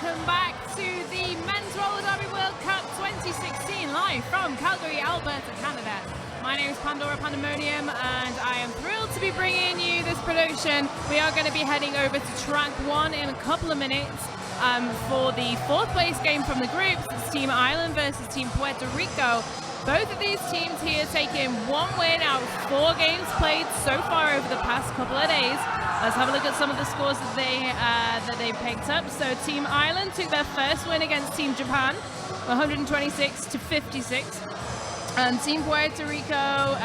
welcome back to the Men's Roller Derby World Cup 2016 live from Calgary, Alberta, Canada. My name is Pandora Pandemonium and I am thrilled to be bringing you this production. We are going to be heading over to track 1 in a couple of minutes for the 4th place game from the groups. It's Team Ireland versus Team Puerto Rico. Both of these teams here taking 1 win out of 4 games played so far over the past couple of days. Let's have a look at some of the scores that they picked up. So Team Ireland took their first win against Team Japan, 126-56. And Team Puerto Rico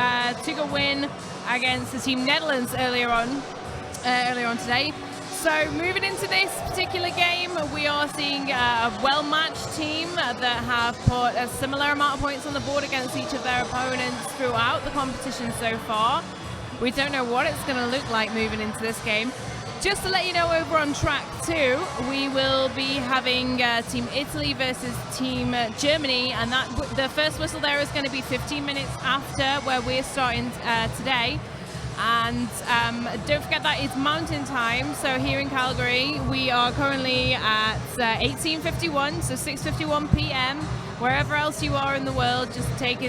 took a win against the Team Netherlands earlier on today. So moving into this particular game, we are seeing a well-matched team that have put a similar amount of points on the board against each of their opponents throughout the competition so far. We don't know what it's going to look like moving into this game. Just to let you know, over on track 2, we will be having Team Italy versus Team Germany, and the first whistle there is going to be 15 minutes after where we're starting today. And don't forget that it's mountain time, so here in Calgary we are currently at 18:51, so 6:51 p.m. Wherever else you are in the world, just take the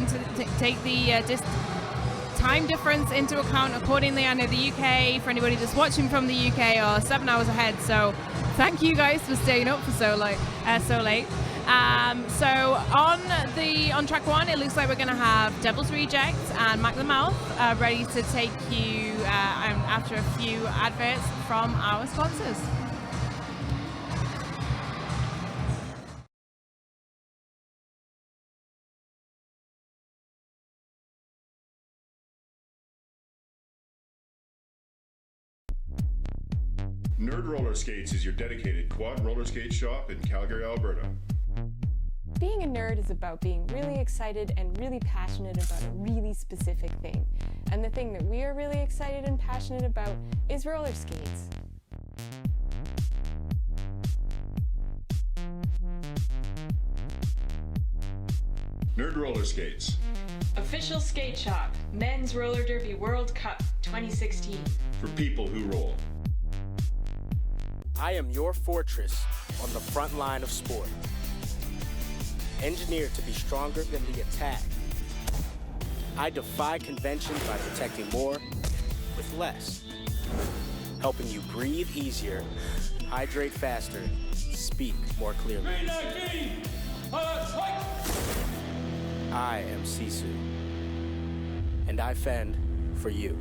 time difference into account accordingly. I know the UK, for anybody that's watching from the UK, are 7 hours ahead, so thank you guys for staying up for so late. So on track 1, it looks like we're going to have Devil's Reject and Mac the Mouth ready to take you after a few adverts from our sponsors. Nerd Roller Skates is your dedicated quad roller skate shop in Calgary, Alberta. Being a nerd is about being really excited and really passionate about a really specific thing. And the thing that we are really excited and passionate about is roller skates. Nerd Roller Skates. Official skate shop, Men's Roller Derby World Cup 2016. For people who roll. I am your fortress on the front line of sport. Engineered to be stronger than the attack. I defy convention by protecting more with less. Helping you breathe easier, hydrate faster, speak more clearly. I am Sisu, and I fend for you.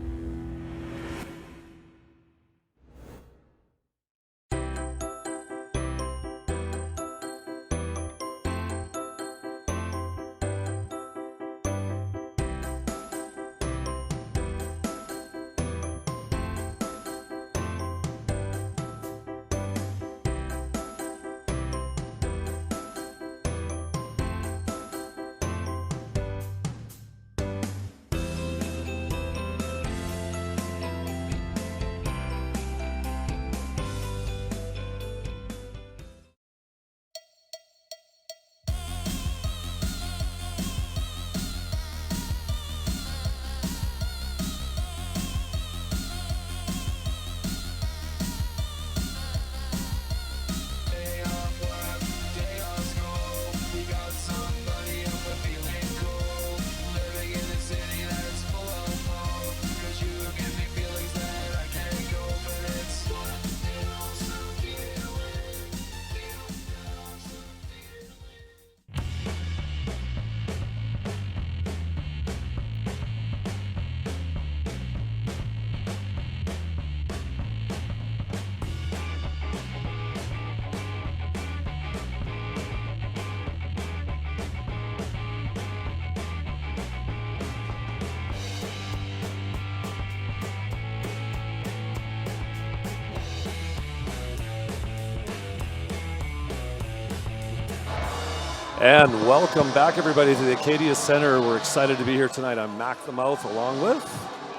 And welcome back, everybody, to the Acadia Center. We're excited to be here tonight. I'm Mac the Mouth, along with...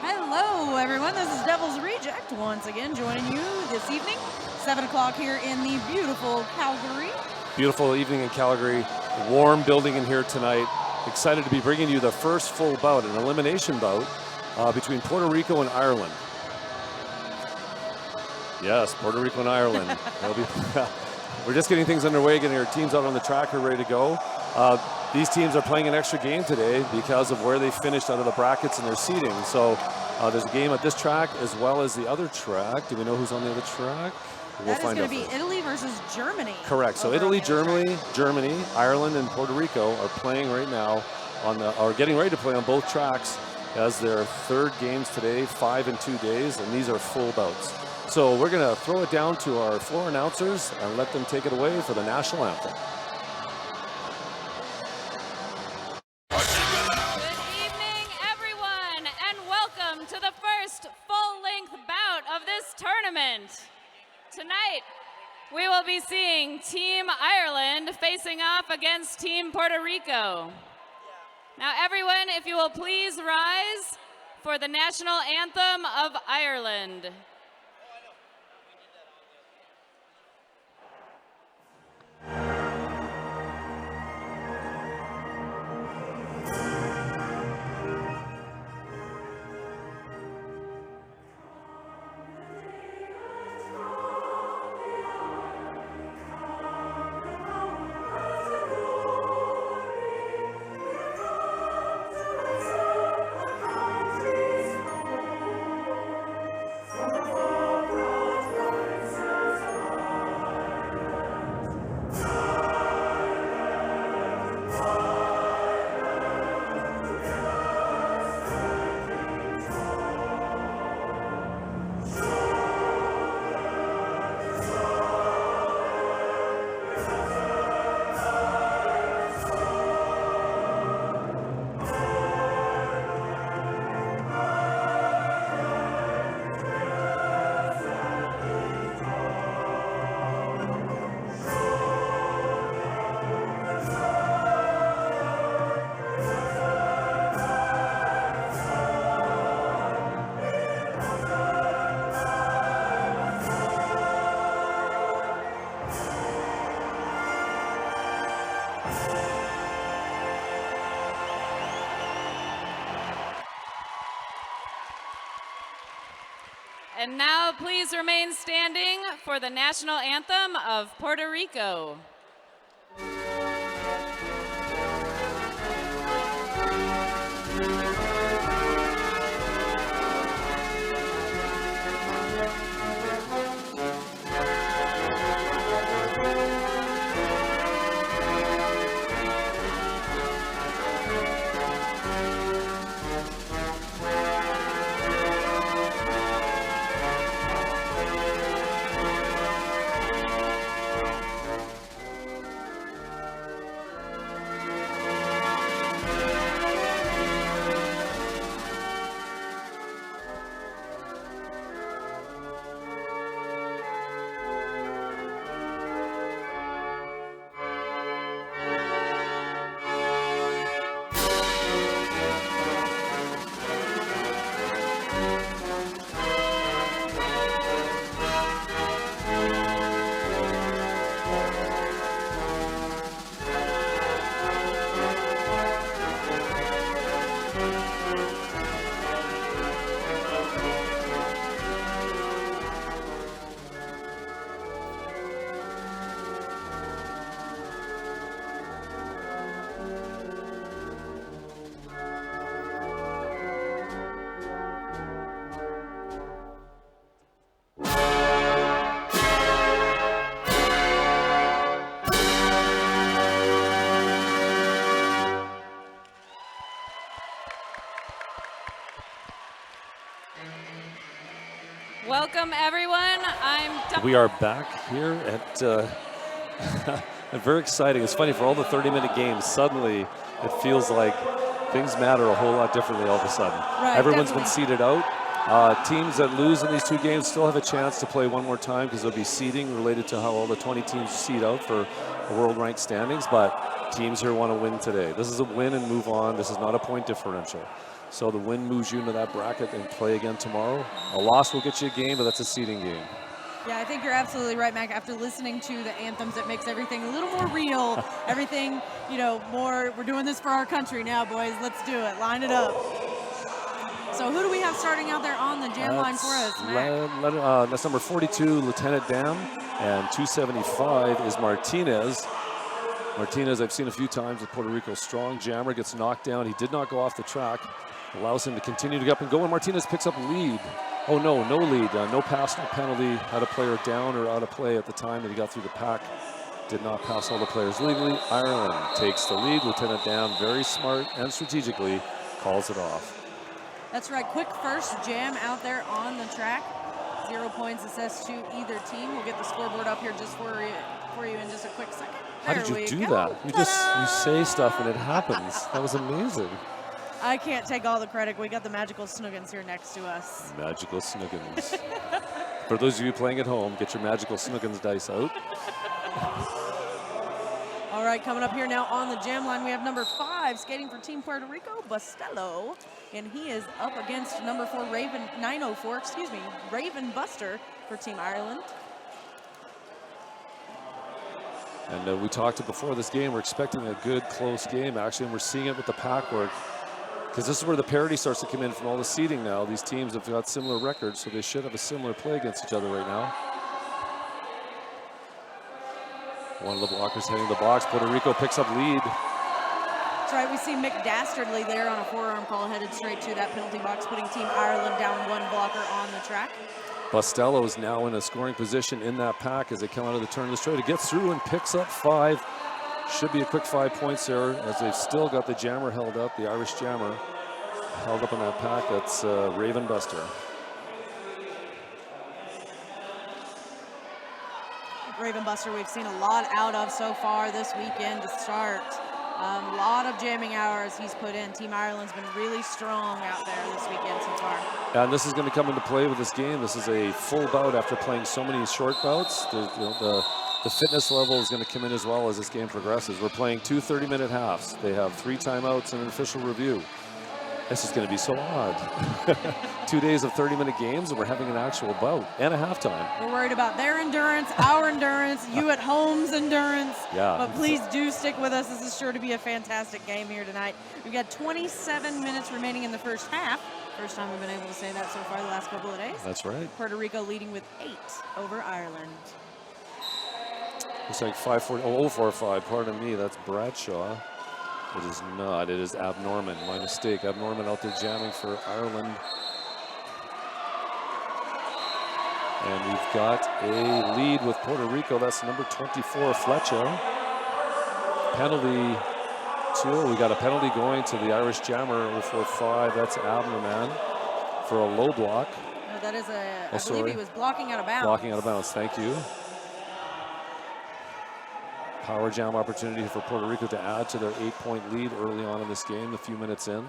Hello, everyone. This is Devil's Reject once again joining you this evening, 7 o'clock here in the beautiful Calgary. Beautiful evening in Calgary. Warm building in here tonight. Excited to be bringing you the first full bout, an elimination bout between Puerto Rico and Ireland. Yes, Puerto Rico and Ireland. we're just getting things underway, getting our teams out on the track are ready to go. These teams are playing an extra game today because of where they finished out of the brackets and their seeding. So there's a game at this track as well as the other track. Do we know who's on the other track? We'll That is going to be Italy versus Germany. Correct. So Italy, Germany, Ireland, and Puerto Rico are playing right now are getting ready to play on both tracks as their third games today, 5 in 2 days, and these are full bouts. So we're going to throw it down to our floor announcers and let them take it away for the national anthem. Tonight, we will be seeing Team Ireland facing off against Team Puerto Rico. Now, everyone, if you will please rise for the national anthem of Ireland. And now please remain standing for the national anthem of Puerto Rico. Welcome, everyone. We are back here at very exciting. It's funny, for all the 30-minute games, suddenly it feels like things matter a whole lot differently all of a sudden. Right, Everyone's definitely. been seeded out. Teams that lose in these 2 games still have a chance to play one more time because there'll be seeding related to how all the 20 teams seed out for world ranked standings, but teams here want to win today. This is a win and move on. This is not a point differential. So the win moves you into that bracket and play again tomorrow. A loss will get you a game, but that's a seeding game. Yeah, I think you're absolutely right, Mac. After listening to the anthems, it makes everything a little more real. Everything, more, we're doing this for our country now, boys. Let's do it. Line it up. So who do we have starting out there on the jam line for us, Mac? That's number 42, Lieutenant Dam, and 275 is Martinez. Martinez, I've seen a few times with Puerto Rico. Strong jammer, gets knocked down. He did not go off the track. Allows him to continue to get up and go, and Martinez picks up lead. Oh no, no lead, no pass, no penalty. Had a player down or out of play at the time that he got through the pack. Did not pass all the players legally. Ireland takes the lead. Lieutenant Dam, very smart and strategically, calls it off. That's right, quick first jam out there on the track. 0 points assessed to either team. We'll get the scoreboard up here just for you in just a quick second. How did you do that? You say stuff and it happens. That was amazing. I can't take all the credit. We got the Magical Snoogans here next to us. Magical Snoogans. For those of you playing at home, get your Magical Snoogans dice out. All right, coming up here now on the jam line, we have number 5 skating for Team Puerto Rico, Bustello, and he is up against number 4, Raven Buster for Team Ireland. And we talked before this game, we're expecting a good, close game, actually, and we're seeing it with the pack work. Because this is where the parity starts to come in from all the seeding now. These teams have got similar records, so they should have a similar play against each other right now. One of the blockers heading the box. Puerto Rico picks up lead. That's right, we see Mick Dastardly there on a forearm call headed straight to that penalty box, putting Team Ireland down 1 blocker on the track. Bustello is now in a scoring position in that pack as they come out of the turn of the straight. It gets through and picks up 5. Should be a quick 5 points there as they've still got the jammer held up, the Irish jammer held up in that pack. That's Raven Buster. Raven Buster we've seen a lot out of so far this weekend to start. A lot of jamming hours he's put in. Team Ireland's been really strong out there this weekend so far. And this is going to come into play with this game. This is a full bout after playing so many short bouts. The fitness level is going to come in as well as this game progresses. We're playing 2 30-minute halves. They have 3 timeouts and an official review. This is going to be so odd. 2 days of 30-minute games, and we're having an actual bout and a halftime. We're worried about their endurance, our endurance, you at home's endurance. Yeah. But please do stick with us. This is sure to be a fantastic game here tonight. We've got 27 minutes remaining in the first half. First time we've been able to say that so far the last couple of days. That's right. Puerto Rico leading with 8 over Ireland. It's like 5-4, 0-4-5, pardon me, that's Bradshaw. It is not, it is Abnorman, my mistake. Abnorman out there jamming for Ireland. And we've got a lead with Puerto Rico, that's number 24, Fletcher. Penalty, we got a penalty going to the Irish jammer, 0-4-5, that's Abnorman for a low block. No, that is I believe he was blocking out of bounds. Blocking out of bounds, thank you. Power jam opportunity for Puerto Rico to add to their 8-point lead early on in this game, a few minutes in.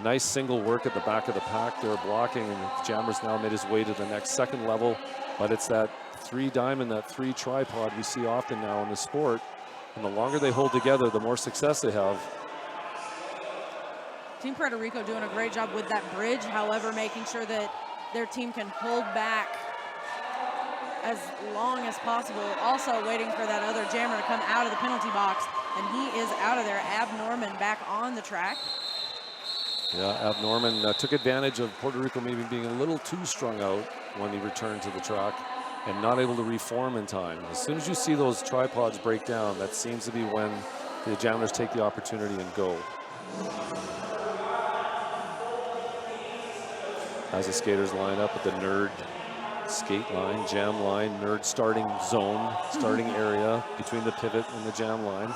Nice single work at the back of the pack there, blocking, and the jammer's now made his way to the next second level, but it's that 3 diamond, that 3 tripod we see often now in the sport, and the longer they hold together, the more success they have. Team Puerto Rico doing a great job with that bridge, however, making sure that their team can hold back as long as possible. Also waiting for that other jammer to come out of the penalty box, and he is out of there. Abnorman back on the track. Yeah, Abnorman took advantage of Puerto Rico maybe being a little too strung out when he returned to the track and not able to reform in time. As soon as you see those tripods break down, that seems to be when the jammers take the opportunity and go. As the skaters line up at the nerd skate line, jam line, nerd starting zone, starting area between the pivot and the jam line.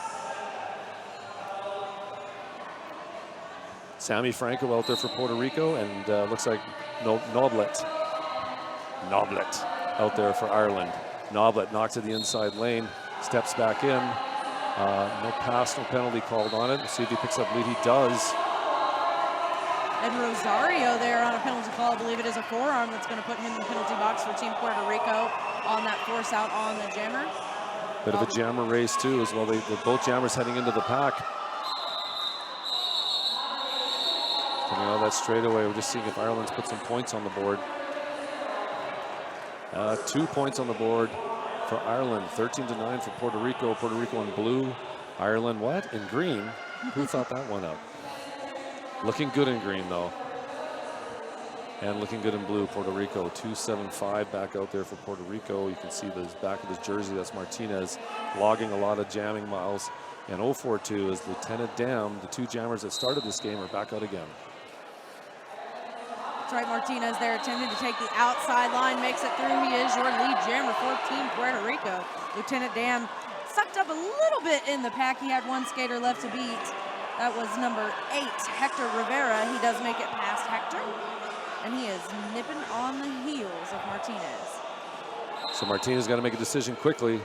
Sammy Franco out there for Puerto Rico, and looks like Noblet out there for Ireland. Noblet knocks to the inside lane, steps back in. No pass, no penalty called on it. We'll see if he picks up lead. He does. And Rosario there on a penalty call. I believe it is a forearm that's going to put him in the penalty box for Team Puerto Rico on that force out on the jammer. Bit of a jammer race too as well. They're both jammers heading into the pack. Coming out of that straightaway, we're just seeing if Ireland's put some points on the board. 2 points on the board for Ireland, 13-9 for Puerto Rico. Puerto Rico in blue, Ireland what? In green. Who thought that one up? Looking good in green though. And looking good in blue, Puerto Rico. 275 back out there for Puerto Rico. You can see the back of his jersey. That's Martinez logging a lot of jamming miles. And 042 is Lieutenant Dam. The 2 jammers that started this game are back out again. That's right, Martinez there attempting to take the outside line, makes it through. He is your lead jammer for Team Puerto Rico. Lieutenant Dam sucked up a little bit in the pack. He had 1 skater left to beat. That was number 8, Hector Rivera. He does make it past Hector. And he is nipping on the heels of Martinez. So Martinez got to make a decision quickly.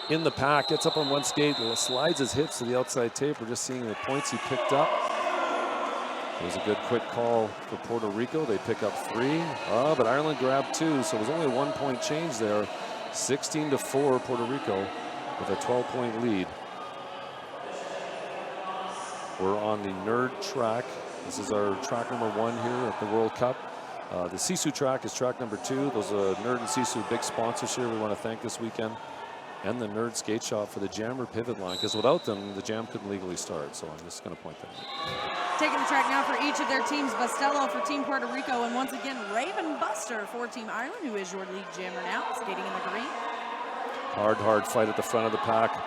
In the pack, gets up on 1 skate, slides his hips to the outside tape. We're just seeing the points he picked up. It was a good quick call for Puerto Rico. They pick up 3. But Ireland grabbed 2, so it was only a 1-point change there. 16-4 Puerto Rico with a 12-point lead. We're on the nerd track. This is our track number 1 here at the World Cup. The Sisu track is track number 2. Those are Nerd and Sisu, big sponsors here we want to thank this weekend. And the Nerd Skate Shop for the jammer pivot line, because without them, the jam couldn't legally start. So I'm just going to point that out. Taking the track now for each of their teams. Bastello for Team Puerto Rico, and once again, Raven Buster for Team Ireland, who is your lead jammer now, skating in the green. Hard fight at the front of the pack,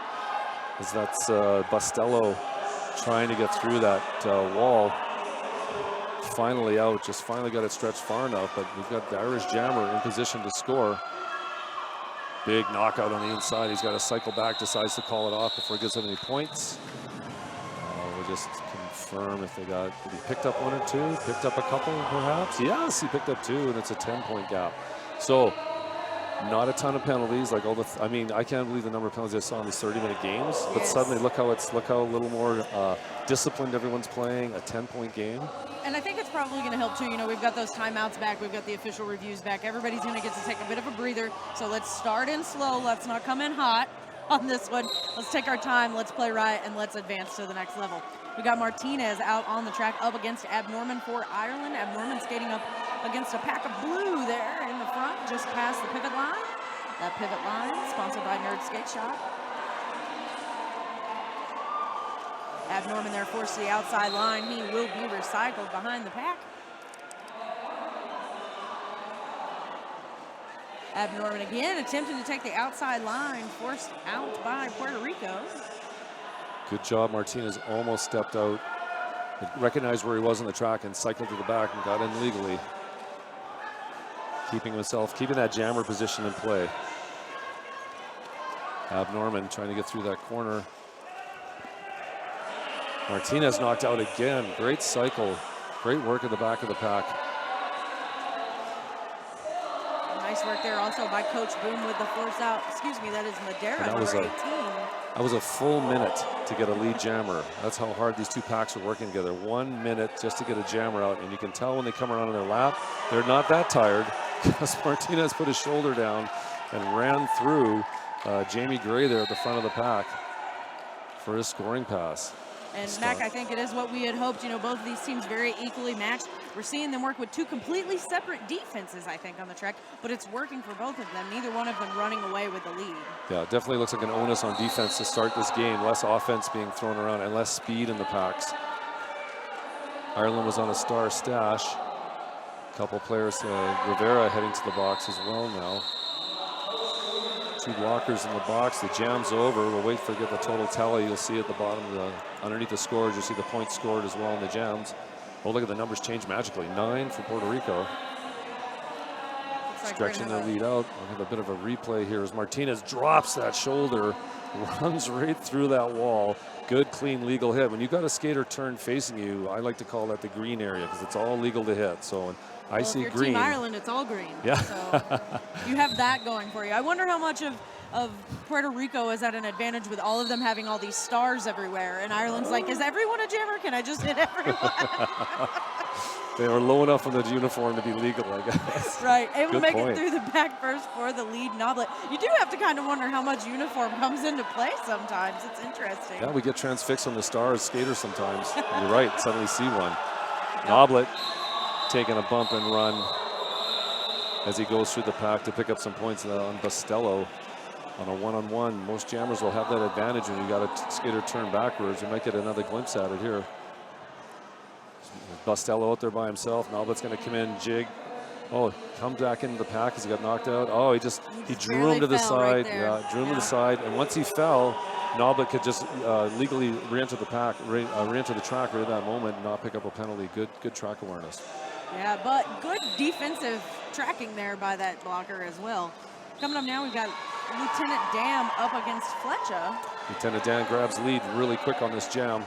as that's Bastello trying to get through that wall. Finally out, just finally got it stretched far enough, but we've got the Irish jammer in position to score. Big knockout on the inside. He's got to cycle back, decides to call it off before he gives up any points. We'll just confirm if they got, did he picked up 1 or 2? Picked up a couple perhaps? Yes, he picked up 2, and it's a 10-point gap. So not a ton of penalties, like all the, I mean, I can't believe the number of penalties I saw in these 30-minute games, but suddenly look how a little more disciplined everyone's playing, a 10-point game. And I think it's probably going to help too. You know, we've got those timeouts back. We've got the official reviews back. Everybody's going to get to take a bit of a breather. So let's start in slow. Let's not come in hot on this one. Let's take our time. Let's play right, and let's advance to the next level. We got Martinez out on the track up against Abnorman for Ireland. Abnorman skating up against a pack of blue there in the front, just past the pivot line. That pivot line sponsored by Nerd Skate Shop. Abnorman there forced to the outside line. He will be recycled behind the pack. Abnorman again attempting to take the outside line, forced out by Puerto Rico. Good job, Martinez almost stepped out, recognized where he was on the track and cycled to the back and got in legally. Keeping that jammer position in play. Abnorman trying to get through that corner. Martinez knocked out again. Great cycle. Great work at the back of the pack. Nice work there also by Coach Boom with the force out. Excuse me, that is Madera, that number 18. That was a full minute to get a lead jammer. That's how hard these 2 packs are working together. 1 minute just to get a jammer out. And you can tell when they come around on their lap, they're not that tired, because Martinez put his shoulder down and ran through Jamie Gray there at the front of the pack for his scoring pass. And Mac, I think it is what we had hoped. You know, both of these teams very equally matched. We're seeing them work with 2 completely separate defenses, I think, on the track, but it's working for both of them. Neither one of them running away with the lead. Yeah, it definitely looks like an onus on defense to start this game. Less offense being thrown around and less speed in the packs. Ireland was on a star stash. A couple players, Rivera heading to the box as well now. 2 blockers in the box. The jam's over. We'll wait for get the total tally. You'll see at the bottom, underneath the scores, you'll see the points scored as well in the jams. Oh, look at the numbers change magically. 9 for Puerto Rico. Stretching their lead out. We'll have a bit of a replay here as Martinez drops that shoulder, runs right through that wall. Good, clean, legal hit. When you've got a skater turn facing you, I like to call that the green area, because it's all legal to hit. So when I see if you're green. Team Ireland, it's all green. Yeah. So you have that going for you. I wonder how much of Puerto Rico is at an advantage with all of them having all these stars everywhere. And Ireland's like, is everyone a jammer? Can I just hit everyone? They were low enough on the uniform to be legal, I guess. Right. Able to make point. it through the back first for the lead Noblet. You do have to kind of wonder how much uniform comes into play sometimes. It's interesting. Yeah, we get transfixed on the stars skaters sometimes. You're right, suddenly see one. Noblet taking a bump and run as he goes through the pack to pick up some points on Bastello on a one-on-one. Most jammers will have that advantage when you got a skater turn backwards. You might get another glimpse at it here. Bustello out there by himself. Nalbut's going to come in, jig. Oh, come back into the pack as he got knocked out. Oh, he drew him to the side. Yeah, drew him to the side. And once he fell, Nalbut could just legally re-enter the pack, re-enter the track right at that moment and not pick up a penalty. Good track awareness. Yeah, but good defensive tracking there by that blocker as well. Coming up now, we've got Lieutenant Dan up against Fletcher. Lieutenant Dan grabs lead really quick on this jam.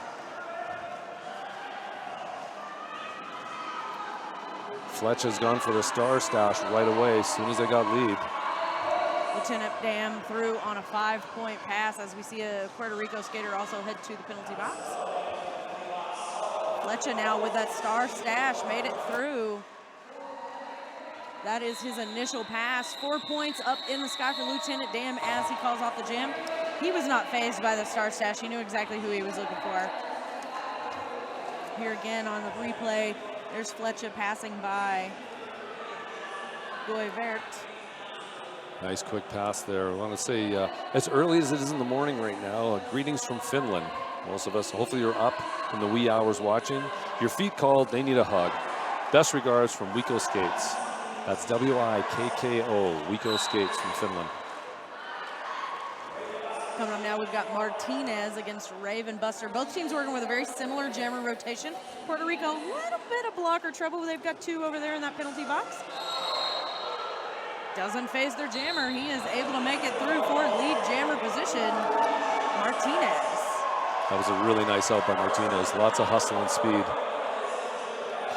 Fletcher's gone for the star stash right away as soon as they got lead. Lieutenant Dan through on a 5-point pass as we see a Puerto Rico skater also head to the penalty box. Fletcher now with that star stash made it through. That is his initial pass. 4 points up in the sky for Lieutenant Dan as he calls off the jam. He was not fazed by the star stash. He knew exactly who he was looking for. Here again on the replay, there's Fletcher passing by Goivert. Nice quick pass there. I want to say, as early as it is in the morning right now, greetings from Finland. Most of us, hopefully you're up in the wee hours watching. Your feet called, they need a hug. Best regards from Wikko Skates. That's W-I-K-K-O, Wikko Skates from Finland. Coming up now, we've got Martinez against Raven Buster. Both teams working with a very similar jammer rotation. Puerto Rico, a little bit of blocker trouble. They've got 2 over there in that penalty box. Doesn't phase their jammer. He is able to make it through for lead jammer position. Martinez. That was a really nice out by Martinez. Lots of hustle and speed.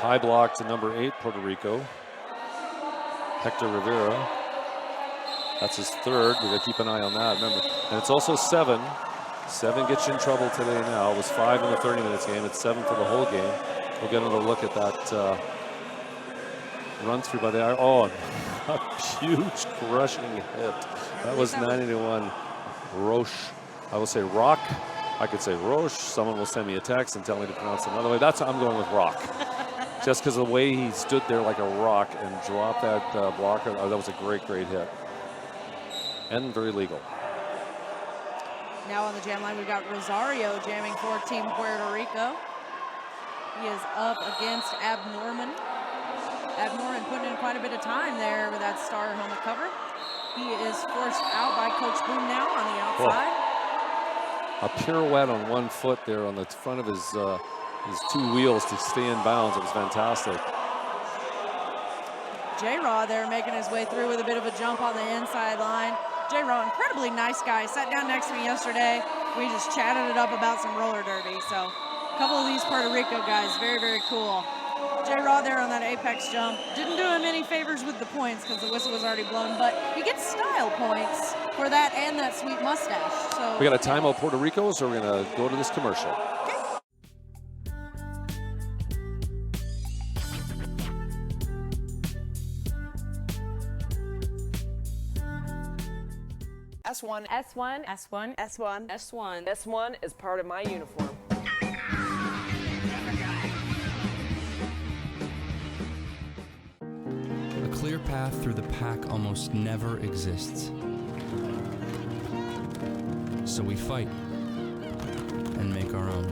High block to number 8, Puerto Rico. Hector Rivera. That's his 3rd. We got to keep an eye on that. Remember, and it's also 7. 7 gets you in trouble today now. It was 5 in the 30 minutes game. It's 7 for the whole game. We'll get another look at that run through by the IRE. Oh, a huge crushing hit. That was 91. Roche. I will say Rock. I could say Roche. Someone will send me a text and tell me to pronounce it another way. I'm going with Rock. Just because of the way he stood there like a rock and dropped that blocker. Oh, that was a great hit. And very legal. Now on the jam line, we've got Rosario jamming for Team Puerto Rico. He is up against Ab Norman. Ab Norman putting in quite a bit of time there with that star helmet cover. He is forced out by Coach Boone now on the outside. Whoa. A pirouette on one foot there on the front of his 2 wheels to stay in bounds. It was fantastic. J-Raw there making his way through with a bit of a jump on the inside line. J-Raw, incredibly nice guy. Sat down next to me yesterday. We just chatted it up about some roller derby. So a couple of these Puerto Rico guys, very cool. J-Raw there on that apex jump. Didn't do him any favors with the points because the whistle was already blown, but he gets style points for that and that sweet mustache. So we got a timeout, Puerto Rico, so we're going to go to this commercial. S1. S1. S1. S1. S1. S1 is part of my uniform. A clear path through the pack almost never exists. So we fight and make our own.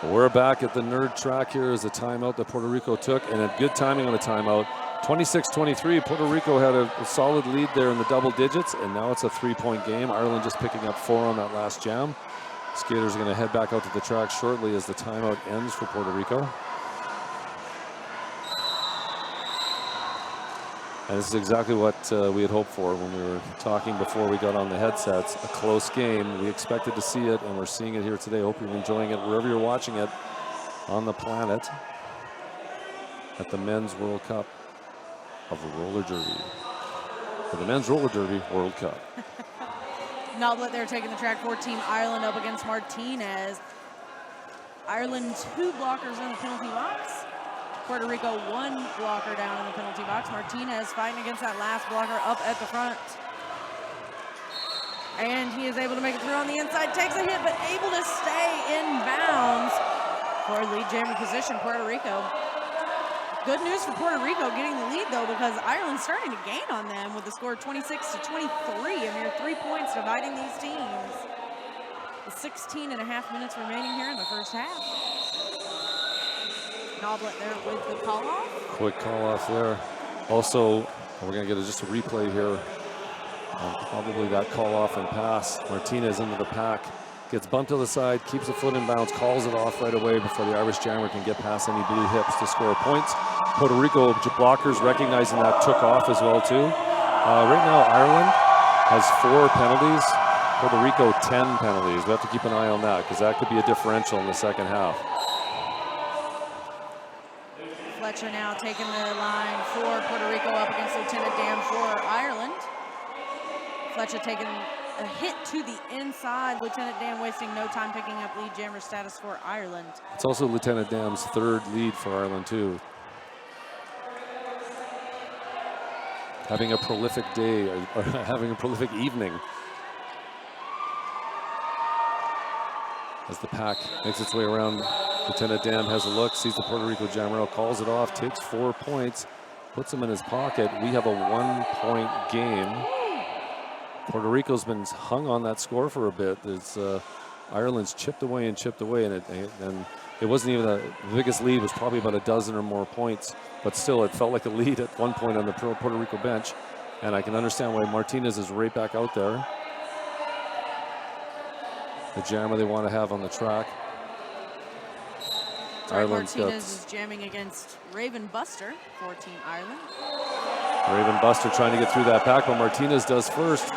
We're back at the nerd track here as the timeout that Puerto Rico took, and a good timing on the timeout. 26-23, Puerto Rico had a solid lead there in the double digits, and now it's a 3-point game. Ireland just picking up 4 on that last jam. Skaters are going to head back out to the track shortly as the timeout ends for Puerto Rico. And this is exactly what we had hoped for when we were talking before we got on the headsets. A close game. We expected to see it, and we're seeing it here today. Hope you're enjoying it wherever you're watching it on the planet at the Men's World Cup of Roller Derby. For the Men's Roller Derby World Cup. Noblet there taking the track for Team Ireland up against Martinez. Ireland 2 blockers in the penalty box. Puerto Rico 1 blocker down in the penalty box. Martinez fighting against that last blocker up at the front. And he is able to make it through on the inside. Takes a hit, but able to stay in bounds for lead jammer position, Puerto Rico. Good news for Puerto Rico getting the lead, though, because Ireland's starting to gain on them with the score 26-23, a mere 3 points dividing these teams. with 16 and a half minutes remaining here in the first half. Noblet there with the call off. Quick call off there. Also, we're going to get just a replay here. Probably that call off and pass. Martinez into the pack. Gets bumped to the side, keeps the foot in bounds, calls it off right away before the Irish jammer can get past any blue hips to score points. Puerto Rico blockers recognizing that took off as well too. Right now Ireland has 4 penalties. Puerto Rico 10 penalties. We have to keep an eye on that because that could be a differential in the second half. Fletcher now taking the line for Puerto Rico up against Lieutenant Dan for Ireland. Fletcher taking a hit to the inside. Lieutenant Dan wasting no time picking up lead jammer status for Ireland. It's also Lieutenant Dan's 3rd lead for Ireland too. Having a prolific day or having a prolific evening. As the pack makes its way around, Lieutenant Dan has a look, sees the Puerto Rico jammer, calls it off, takes 4 points, puts them in his pocket. We have a 1-point game. Puerto Rico's been hung on that score for a bit. There's Ireland's chipped away, and it wasn't even the biggest lead. Was probably about a dozen or more points, but still, it felt like a lead at one point on the Puerto Rico bench. And I can understand why Martinez is right back out there. The jammer they want to have on the track. Martinez is jamming against Raven Buster for Team Ireland. Raven Buster trying to get through that pack, but Martinez does first.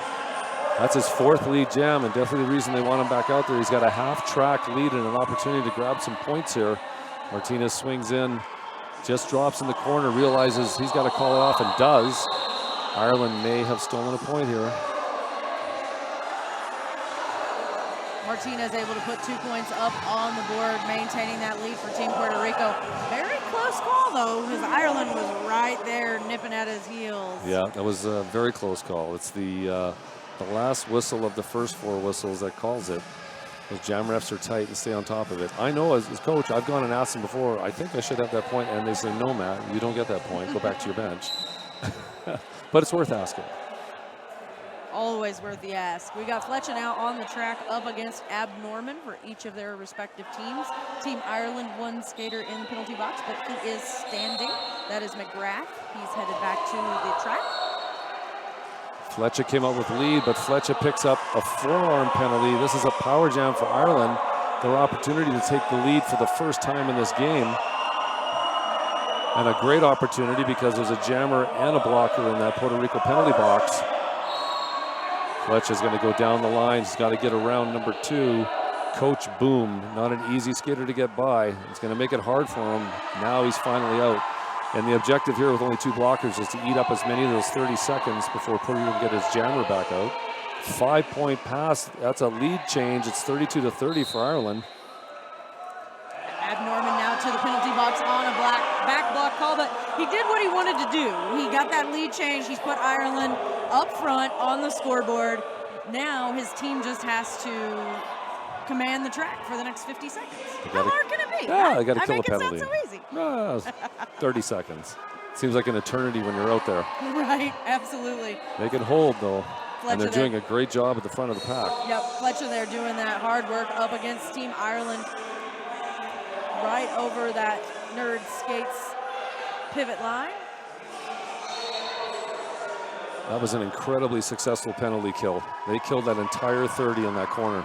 That's his 4th lead jam, and definitely the reason they want him back out there. He's got a half-track lead and an opportunity to grab some points here. Martinez swings in, just drops in the corner, realizes he's got to call it off, and does. Ireland may have stolen a point here. Martinez able to put 2 points up on the board, maintaining that lead for Team Puerto Rico. Very close call, though, because Ireland was right there nipping at his heels. Yeah, that was a very close call. It's the last whistle of the first 4 whistles that calls it. Those jam refs are tight and stay on top of it. I know as coach, I've gone and asked them before, I think I should have that point, and they say, no, Matt, you don't get that point. Go back to your bench. But it's worth asking. Always worth the ask. We got Fletcher now on the track up against Ab Norman for each of their respective teams. Team Ireland, 1 skater in the penalty box, but he is standing. That is McGrath. He's headed back to the track. Fletcher came out with lead, but Fletcher picks up a forearm penalty. This is a power jam for Ireland. Their opportunity to take the lead for the first time in this game. And a great opportunity because there's a jammer and a blocker in that Puerto Rico penalty box. Fletcher's going to go down the line. He's got to get around number 2. Coach Boom, not an easy skater to get by. It's going to make it hard for him. Now he's finally out. And the objective here with only 2 blockers is to eat up as many of those 30 seconds before Puerto Rico can get his jammer back out. 5-point pass. That's a lead change. It's 32-30 for Ireland. Ab Norman now to the penalty box on a back block call, but he did what he wanted to do. He got that lead change. He's put Ireland up front on the scoreboard. Now his team just has to command the track for the next 50 seconds. How hard can it be? Yeah, they got to kill a penalty. I make it sound so easy. 30 seconds. Seems like an eternity when you're out there. Right, absolutely. They can hold, though. Fletcher and they're doing a great job at the front of the pack. Yep, Fletcher there doing that hard work up against Team Ireland. Right over that Nerd Skates pivot line. That was an incredibly successful penalty kill. They killed that entire 30 in that corner.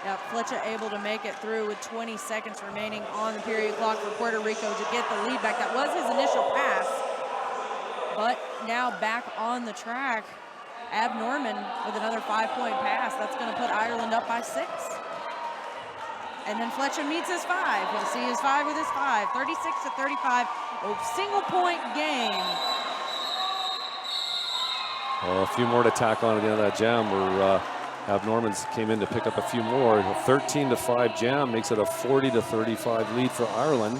Yep, Fletcher able to make it through with 20 seconds remaining on the period clock for Puerto Rico to get the lead back. That was his initial pass, but now back on the track. Ab Norman with another 5-point pass. That's going to put Ireland up by 6. And then Fletcher meets his 5. He'll see his 5 with his 5. 36-35, a single-point game. Well, a few more to tack on at the end of that jam where Ab Normans came in to pick up a few more. A 13-5 jam makes it a 40-35 lead for Ireland.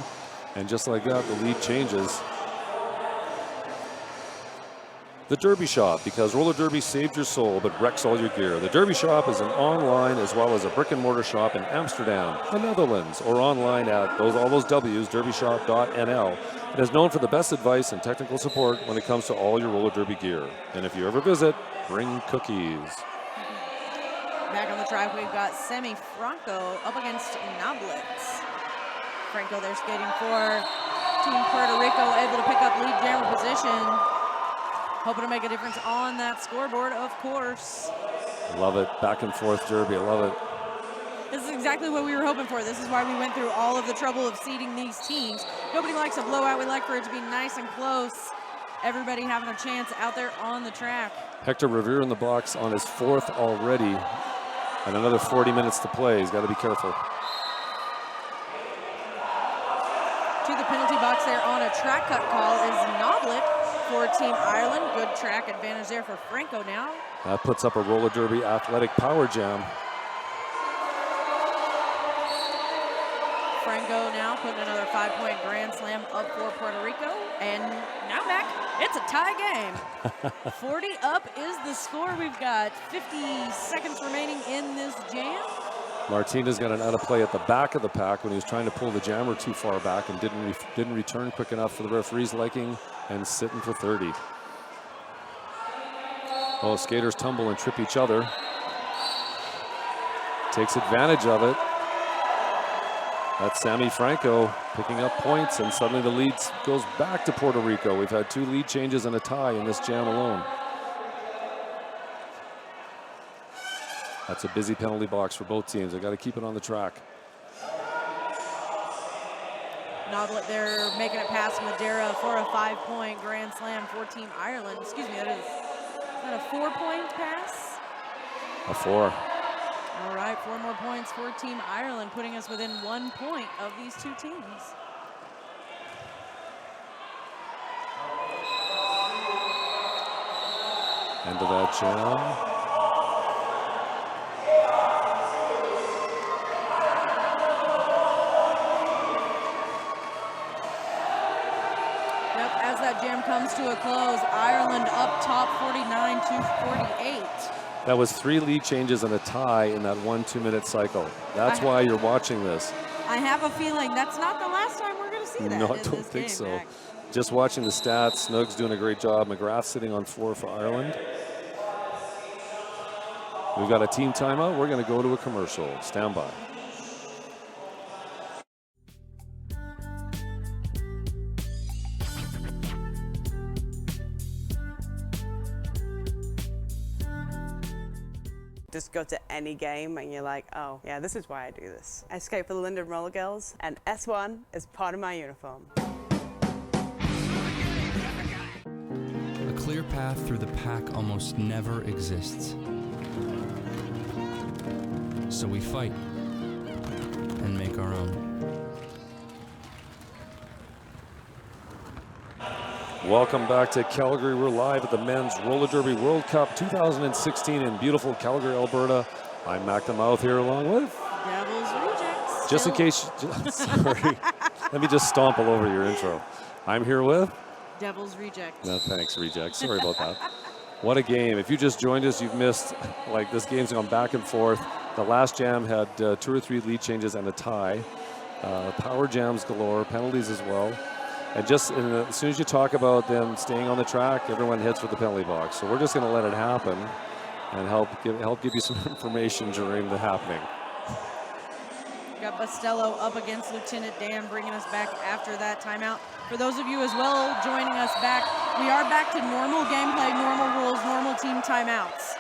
And just like that, the lead changes. The Derby Shop, because roller derby saved your soul but wrecks all your gear. The Derby Shop is an online as well as a brick and mortar shop in Amsterdam, the Netherlands, or online at all those W's, derbyshop.nl. It is known for the best advice and technical support when it comes to all your roller derby gear. And if you ever visit, bring cookies. Back on the track, we've got Semi Franco up against Noblitz. Franco there skating for Team Puerto Rico, able to pick up lead jammer position. Hoping to make a difference on that scoreboard, of course. Love it. Back and forth derby. I love it. This is exactly what we were hoping for. This is why we went through all of the trouble of seeding these teams. Nobody likes a blowout. We like for it to be nice and close. Everybody having a chance out there on the track. Hector Revere in the box on his 4th already, and another 40 minutes to play. He's got to be careful. To the penalty box there on a track cut call is Noblet for Team Ireland. Good track advantage there for Franco now. That puts up a roller derby athletic power jam. Franco now putting another 5-point grand slam up for Puerto Rico. And now, Mac, it's a tie game. 40 up is the score. We've got 50 seconds remaining in this jam. Martinez got an out of play at the back of the pack when he was trying to pull the jammer too far back and didn't return quick enough for the referee's liking, and sitting for 30. Oh, skaters tumble and trip each other. Takes advantage of it. That's Sammy Franco picking up points, and suddenly the lead goes back to Puerto Rico. We've had 2 lead changes and a tie in this jam alone. That's a busy penalty box for both teams. They got to keep it on the track. Noblet there making it past Madeira for a 5-point grand slam for Team Ireland. Excuse me, is that a 4-point pass? A 4. All right, 4 more points for Team Ireland, putting us within 1 point of these 2 teams. End of that jam. As that jam comes to a close, Ireland up top 49 to 48. That was 3 lead changes and a tie in that 1 2-minute cycle. That's why you're watching this. I have a feeling that's not the last time we're going to see that. No, I don't think so. Mac. Just watching the stats, Snug's doing a great job. McGrath sitting on 4 for Ireland. We've got a team timeout. We're going to go to a commercial. Stand by. Just go to any game and you're like, oh, yeah, this is why I do this. I skate for the Linden Roller Girls, and S1 is part of my uniform. A clear path through the pack almost never exists. So we fight and make our own. Welcome back to Calgary. We're live at the Men's Roller Derby World Cup 2016 in beautiful Calgary, Alberta. I'm Mac the Mouth here along with Devil's Rejects. Just in case, sorry, let me just stomp all over your intro. I'm here with Devil's Rejects. No, thanks, Rejects. Sorry about that. What a game. If you just joined us, you've missed, like, this game's gone back and forth. The last jam had 2 or 3 lead changes and a tie. Power jams galore, penalties as well. And just as soon as you talk about them staying on the track, everyone hits with the penalty box. So we're just going to let it happen and help give you some information during the happening. Got Bastello up against Lieutenant Dan, bringing us back after that timeout. For those of you as well joining us back, we are back to normal gameplay, normal rules, normal team timeouts.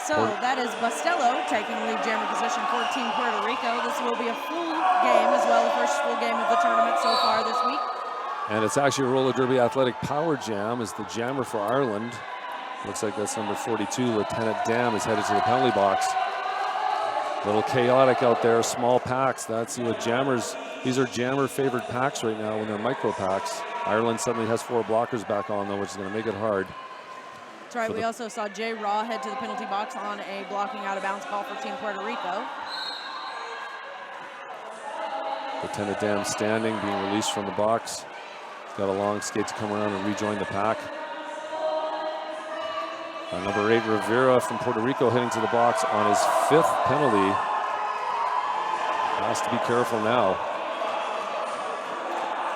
So that is Bastello taking lead jammer position for Team Puerto Rico. This will be a full game as well, the first full game of the tournament so far this week. And it's actually a roller derby athletic power jam as the jammer for Ireland. Looks like that's number 42, Lieutenant Dan, is headed to the penalty box. A little chaotic out there, small packs. That's what jammers, these are jammer favored packs right now when they're micro packs. Ireland suddenly has 4 blockers back on though, which is going to make it hard. That's right, we also saw Jay Raw head to the penalty box on a blocking out of bounds call for Team Puerto Rico. Lieutenant Dan standing, being released from the box. Got a long skate to come around and rejoin the pack. Number 8, Rivera from Puerto Rico heading to the box on his 5th penalty. Has to be careful now.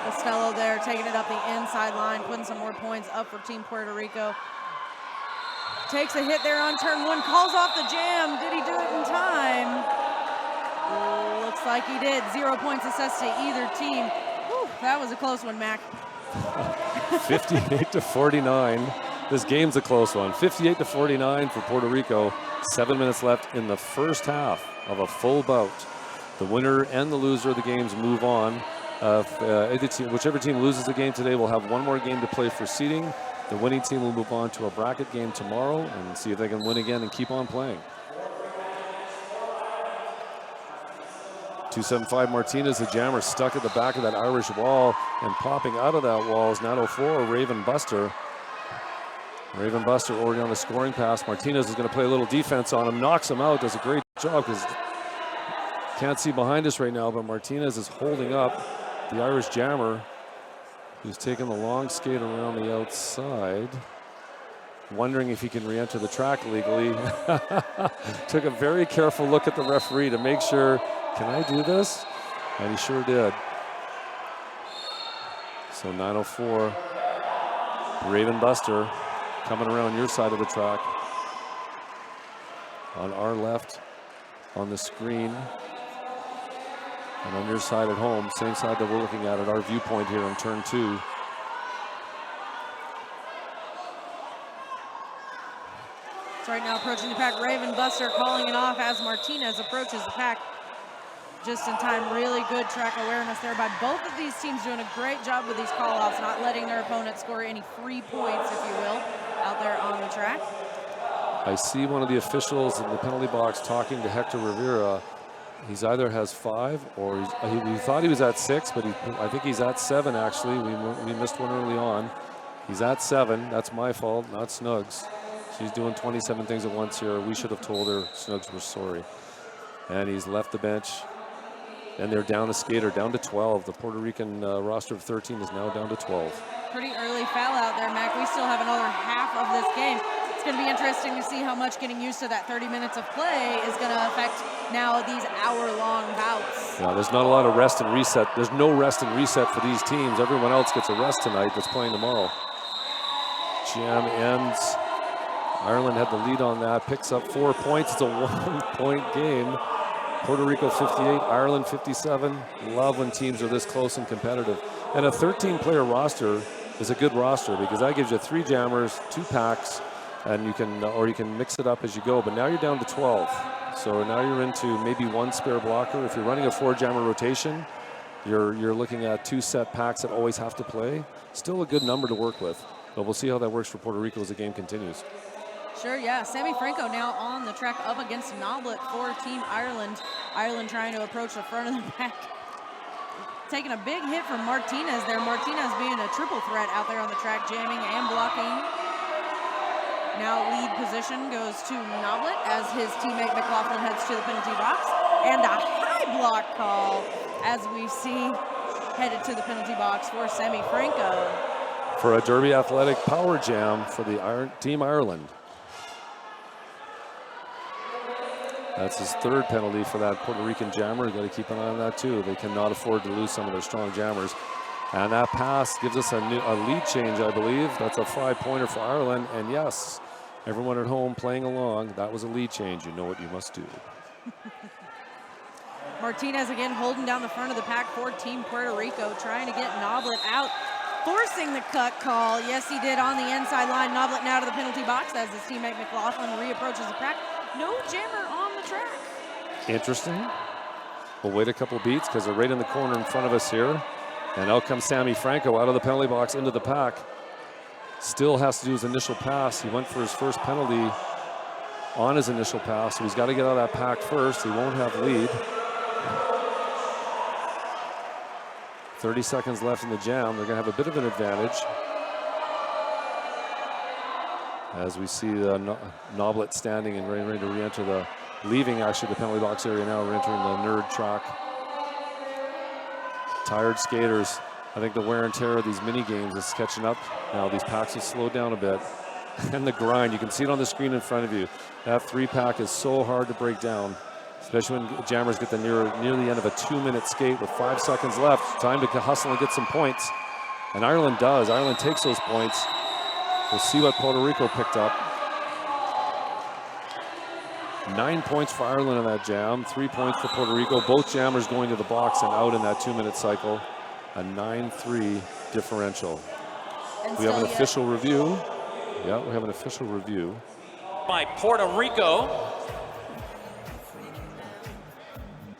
Costello there taking it up the inside line, putting some more points up for Team Puerto Rico. Takes a hit there on turn 1, calls off the jam. Did he do it in time? Looks like he did. 0 points assessed to either team. Whew, that was a close one, Mac. 58-49. This game's a close one. 58-49 for Puerto Rico. 7 minutes left in the first half of a full bout. The winner and the loser of the games move on. Whichever team loses the game today will have one more game to play for seeding. The winning team will move on to a bracket game tomorrow and see if they can win again and keep on playing. 275 Martinez, the jammer, stuck at the back of that Irish wall, and popping out of that wall is 904 Raven Buster. Raven Buster already on the scoring pass. Martinez is going to play a little defense on him, knocks him out, does a great job because can't see behind us right now, but Martinez is holding up the Irish jammer, who's taking the long skate around the outside, wondering if he can re-enter the track legally. Took a very careful look at the referee to make sure, can I do this? And he sure did. So 904, Raven Buster coming around your side of the track. On our left, on the screen. And on your side at home, same side that we're looking at our viewpoint here in turn 2. So right now approaching the pack, Raven Buster calling it off as Martinez approaches the pack. Just in time, really good track awareness there by both of these teams, doing a great job with these call-offs, not letting their opponent score any free points, if you will, out there on the track. I see one of the officials in the penalty box talking to Hector Rivera. He's either has 5 or we thought he was at 6, but I think he's at 7 actually. We missed one early on. He's at 7. That's my fault, not Snugs. She's doing 27 things at once here. We should have told her. Snugs, we're sorry. And he's left the bench. And they're down a skater, down to 12. The Puerto Rican roster of 13 is now down to 12. Pretty early foul out there, Mac. We still have another half of this game. It's going to be interesting to see how much getting used to that 30 minutes of play is going to affect now these hour-long bouts. Yeah, there's not a lot of rest and reset. There's no rest and reset for these teams. Everyone else gets a rest tonight that's playing tomorrow. Jam ends. Ireland had the lead on that, picks up 4 points. It's a 1-point game. Puerto Rico 58, Ireland 57. Love when teams are this close and competitive. And a 13-player roster is a good roster because that gives you 3 jammers, 2 packs, and you can mix it up as you go. But now you're down to 12. So now you're into maybe 1 spare blocker. If you're running a 4-jammer rotation, you're looking at 2 set packs that always have to play. Still a good number to work with. But we'll see how that works for Puerto Rico as the game continues. Sure, yeah. Sammy Franco now on the track up against Noblet for Team Ireland. Ireland trying to approach the front of the pack. Taking a big hit from Martinez there. Martinez being a triple threat out there on the track, jamming and blocking. Now lead position goes to Noblet as his teammate McLaughlin heads to the penalty box. And a high block call as we see headed to the penalty box for Sammy Franco. For a Derby Athletic power jam for the Team Ireland. That's his 3rd penalty for that Puerto Rican jammer. You got to keep an eye on that too. They cannot afford to lose some of their strong jammers. And that pass gives us a lead change, I believe. That's a 5-pointer for Ireland. And yes, everyone at home playing along, that was a lead change. You know what you must do. Martinez again holding down the front of the pack for Team Puerto Rico, trying to get Noblet out, forcing the cut call. Yes, he did on the inside line. Noblet now to the penalty box as his teammate McLaughlin reapproaches the pack. No jammer on the track. Interesting. We'll wait a couple beats because they're right in the corner in front of us here. And out comes Sammy Franco out of the penalty box into the pack. Still has to do his initial pass. He went for his first penalty on his initial pass, so he's got to get out of that pack first. He won't have lead. 30 seconds left in the jam. They're going to have a bit of an advantage. As we see the Noblet standing and ready to re-enter leaving actually the penalty box area now, re-entering the nerd track. Tired skaters. I think the wear and tear of these mini games is catching up. Now these packs have slowed down a bit. And the grind, you can see it on the screen in front of you. That 3-pack is so hard to break down, especially when jammers get near the end of a 2-minute skate with 5 seconds left. Time to hustle and get some points. And Ireland does. Ireland takes those points. We'll see what Puerto Rico picked up. 9 points for Ireland in that jam, 3 points for Puerto Rico. Both jammers going to the box and out in that 2-minute cycle. A 9-3 differential. And We have an still official review. Yeah, we have an official review. By Puerto Rico.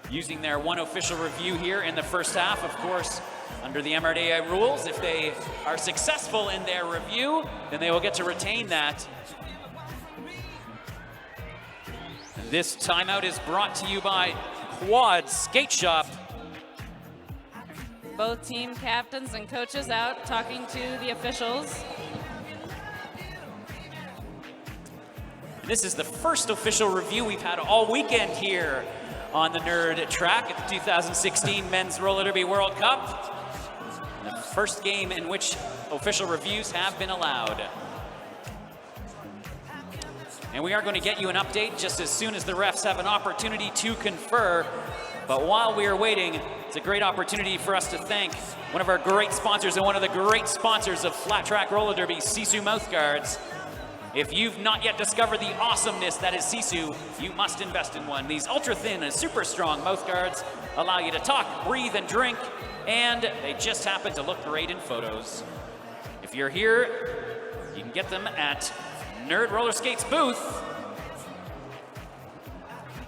Using their one official review here in the first half. Of course, under the MRDA rules, if they are successful in their review, then they will get to retain that. This timeout is brought to you by Quad Skate Shop. Both team captains and coaches out talking to the officials. This is the first official review we've had all weekend here on the Nerd track at the 2016 Men's Roller Derby World Cup. The first game in which official reviews have been allowed. And we are going to get you an update just as soon as the refs have an opportunity to confer. But while we are waiting, it's a great opportunity for us to thank one of our great sponsors and one of the great sponsors of Flat Track Roller Derby, Sisu Mouthguards. If you've not yet discovered the awesomeness that is Sisu, you must invest in one. These ultra-thin and super strong mouthguards allow you to talk, breathe, and drink, and they just happen to look great in photos. If you're here, you can get them at Nerd Roller Skates booth.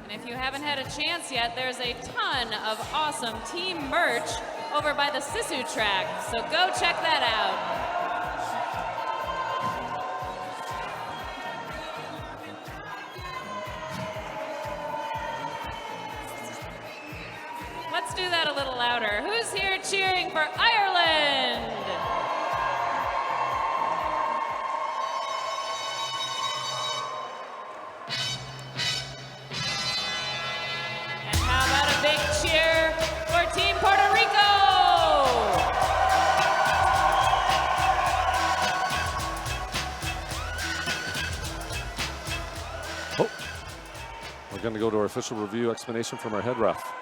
And if you haven't had a chance yet, there's a ton of awesome team merch over by the Sisu track, so go check that out. Let's do that a little louder. Who's here cheering for Ireland? And how about a big cheer for Team Puerto Rico? Oh, we're going to go to our official review explanation from our head ref.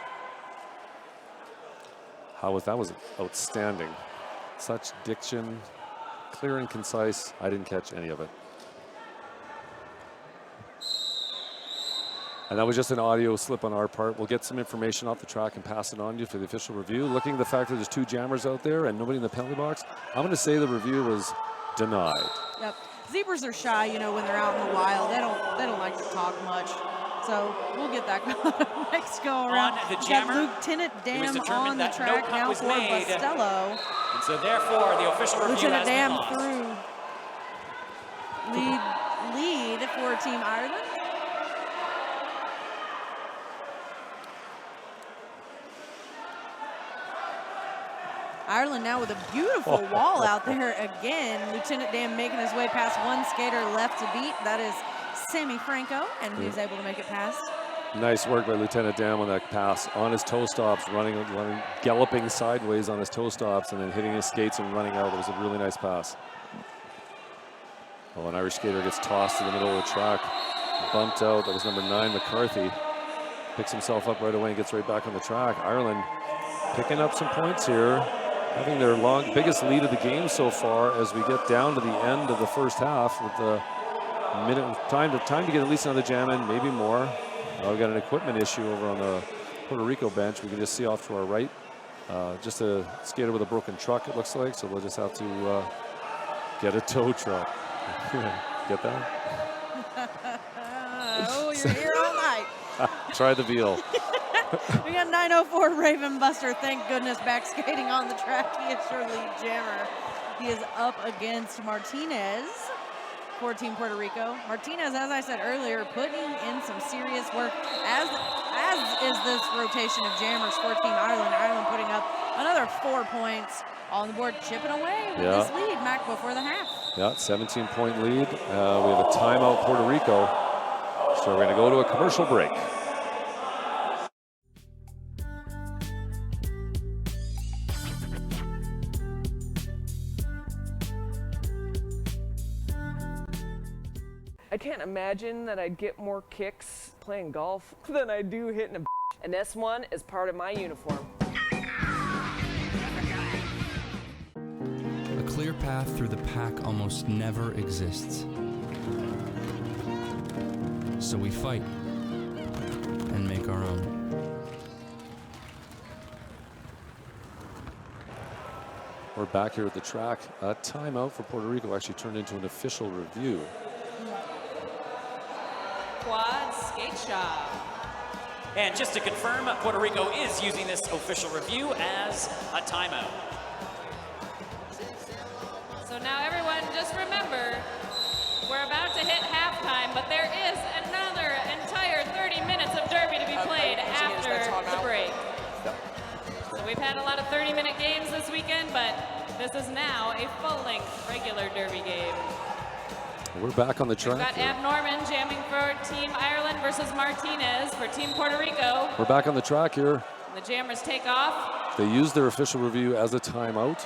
That was outstanding. Such diction, clear and concise. I didn't catch any of it. And that was just an audio slip on our part. We'll get some information off the track and pass it on to you for the official review. Looking at the fact that there's 2 jammers out there and nobody in the penalty box, I'm going to say the review was denied. Yep. Zebras are shy, you know, when they're out in the wild. They don't like to talk much. So we'll get that next go around. On the We've jammer, got Lieutenant Dam on the track no now was for made. Bastello. And so therefore, the official review Lieutenant has been Dam lost. through. Lead for Team Ireland. Ireland now with a beautiful wall out there again. Lieutenant Dam making his way past one skater left to beat. That is Sammy Franco, and he's able to make it past. Nice work by Lieutenant Dam on that pass. On his toe stops, running, galloping sideways on his toe stops, and then hitting his skates and running out. It was a really nice pass. Oh, an Irish skater gets tossed to the middle of the track. Bumped out. That was number 9, McCarthy. Picks himself up right away and gets right back on the track. Ireland picking up some points here. Having their biggest lead of the game so far as we get down to the end of the first half with the minute time to get at least another jam in, maybe more. We've got an equipment issue over on the Puerto Rico bench. We can just see off to our right. Just a skater with a broken truck, it looks like. So we'll just have to get a tow truck. Get that? Oh, you're here all night. Try the veal. We got 904 Raven Buster, thank goodness, back skating on the track. He is your lead jammer. He is up against Martinez for Team Puerto Rico. Martinez, as I said earlier, putting in some serious work, as is this rotation of jammers for Team Ireland. Ireland putting up another 4 points on the board, chipping away with this lead, Mac, before the half. Yeah, 17-point lead. We have a timeout, Puerto Rico. So we're going to go to a commercial break. I can't imagine that I'd get more kicks playing golf than I do hitting a and S1 is part of my uniform. A clear path through the pack almost never exists. So we fight, and make our own. We're back here at the track. A timeout for Puerto Rico actually turned into an official review. Quad skate shop. And just to confirm, Puerto Rico is using this official review as a timeout. So now everyone just remember, we're about to hit halftime, but there is another entire 30 minutes of derby to be played after the break. So we've had a lot of 30-minute games this weekend, but this is now a full-length regular derby game. We're back on the track. We've got here. Ab Norman jamming for Team Ireland versus Martinez for Team Puerto Rico. We're back on the track here. The jammers take off. They used their official review as a timeout,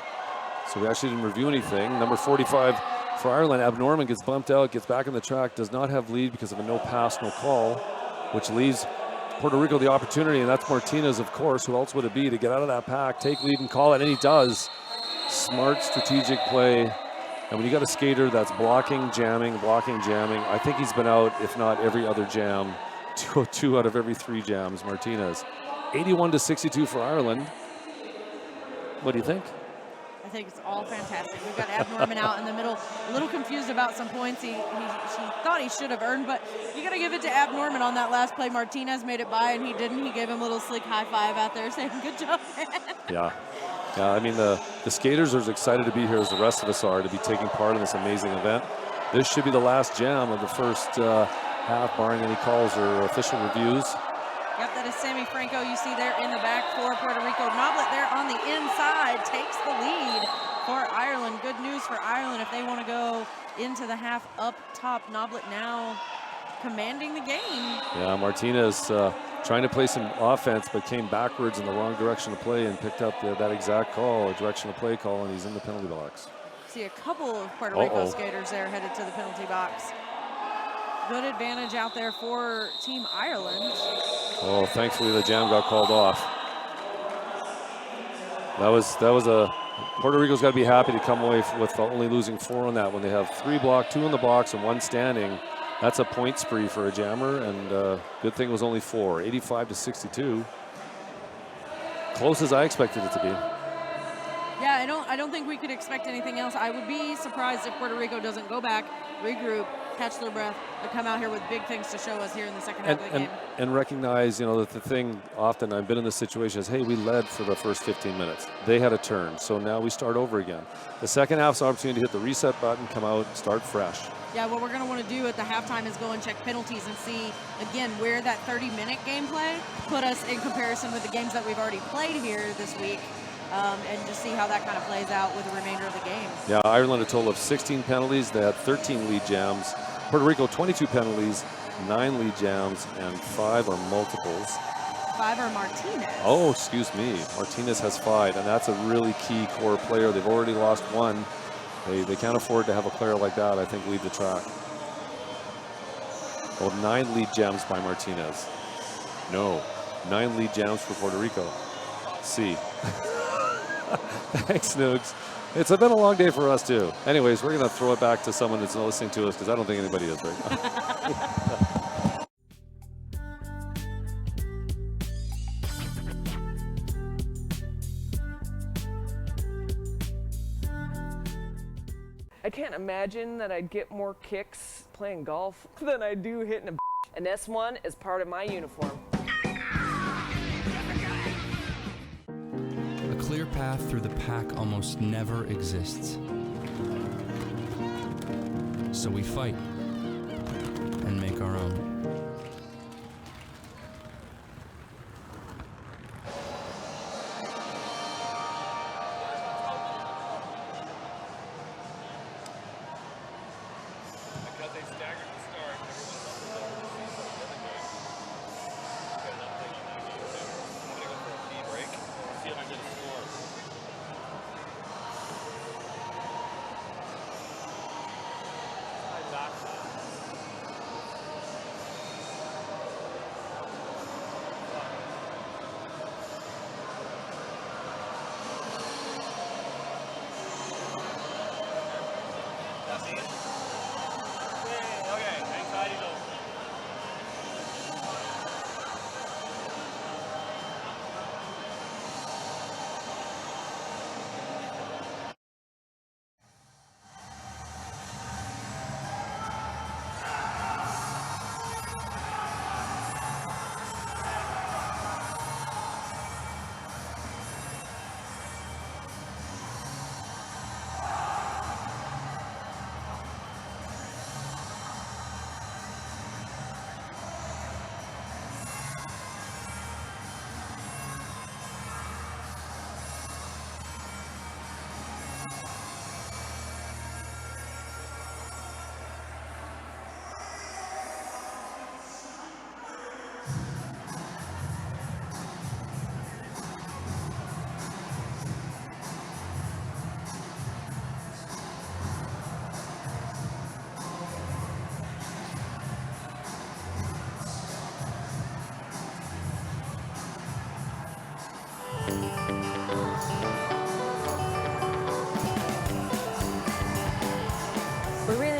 so we actually didn't review anything. Number 45 for Ireland, Ab Norman gets bumped out, gets back on the track, does not have lead because of a no pass, no call, which leaves Puerto Rico the opportunity, and that's Martinez, of course. Who else would it be to get out of that pack, take lead and call it, and he does. Smart strategic play. And when you got a skater that's blocking, jamming, I think he's been out, if not every other jam, two out of every 3 jams, Martinez. 81-62 for Ireland. What do you think? I think it's all fantastic. We've got Ab Norman out in the middle, a little confused about some points she thought he should have earned, but you got to give it to Ab Norman on that last play. Martinez made it by, and he didn't. He gave him a little slick high five out there saying, good job, man. Yeah. Yeah, I mean, the skaters are as excited to be here as the rest of us are to be taking part in this amazing event. This should be the last jam of the first half, barring any calls or official reviews. Yep, that is Sammy Franco you see there in the back for Puerto Rico. Noblet there on the inside takes the lead for Ireland. Good news for Ireland if they want to go into the half up top. Noblet now commanding the game. Yeah, Martinez trying to play some offense, but came backwards in the wrong direction to play and picked up that exact call, a direction of play call, and he's in the penalty box. See a couple of Puerto Rico skaters there headed to the penalty box. Good advantage out there for Team Ireland. Oh, thankfully the jam got called off. That was a Puerto Rico's got to be happy to come away with only losing 4 on that when they have 3 blocked, 2 in the box, and 1 standing. That's a point spree for a jammer, and good thing it was only 4. 85-62. Close as I expected it to be. Yeah, I don't think we could expect anything else. I would be surprised if Puerto Rico doesn't go back, regroup, catch their breath, and come out here with big things to show us here in the second half of the game. And recognize, that the thing often I've been in this situation is, hey, we led for the first 15 minutes. They had a turn, so now we start over again. The second half's an opportunity to hit the reset button, come out, start fresh. Yeah, what we're going to want to do at the halftime is go and check penalties and see, again, where that 30-minute gameplay put us in comparison with the games that we've already played here this week, and just see how that kind of plays out with the remainder of the game. Yeah, Ireland a total of 16 penalties. They had 13 lead jams. Puerto Rico, 22 penalties, 9 lead jams, and 5 are multiples. 5 are Martinez. Oh, excuse me. Martinez has 5, and that's a really key core player. They've already lost 1. They can't afford to have a player like that, I think, lead the track. Well, 9 lead jams by Martinez. No, 9 lead jams for Puerto Rico. C. Thanks, Noogs. It's been a long day for us, too. Anyways, we're going to throw it back to someone that's not listening to us because I don't think anybody is right now. I can't imagine that I'd get more kicks playing golf than I do hitting a and S1 is part of my uniform. A clear path through the pack almost never exists. So we fight and make our own.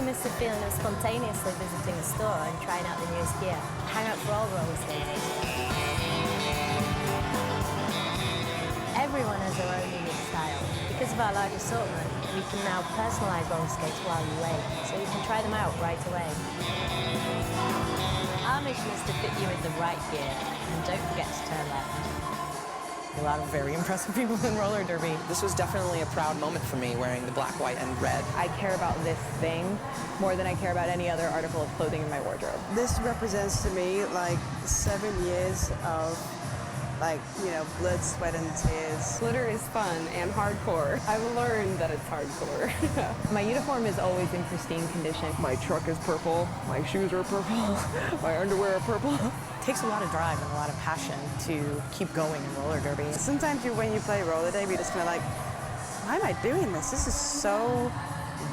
miss the feeling of spontaneously visiting a store and trying out the newest gear. Hang out for all roller skaters. Everyone has their own unique style. Because of our large assortment, we can now personalise roller skates while you wait, so you can try them out right away. Our mission is to fit you with the right gear, and don't forget to turn left. A lot of very impressive people in roller derby. This was definitely a proud moment for me, wearing the black, white, and red. I care about this thing more than I care about any other article of clothing in my wardrobe. This represents to me like 7 years of blood, sweat, and tears. Glitter is fun and hardcore. I've learned that it's hardcore. My uniform is always in pristine condition. My truck is purple, my shoes are purple, my underwear are purple. It takes a lot of drive and a lot of passion to keep going in roller derby. Sometimes when you play roller derby, you're just kind of like, why am I doing this? This is so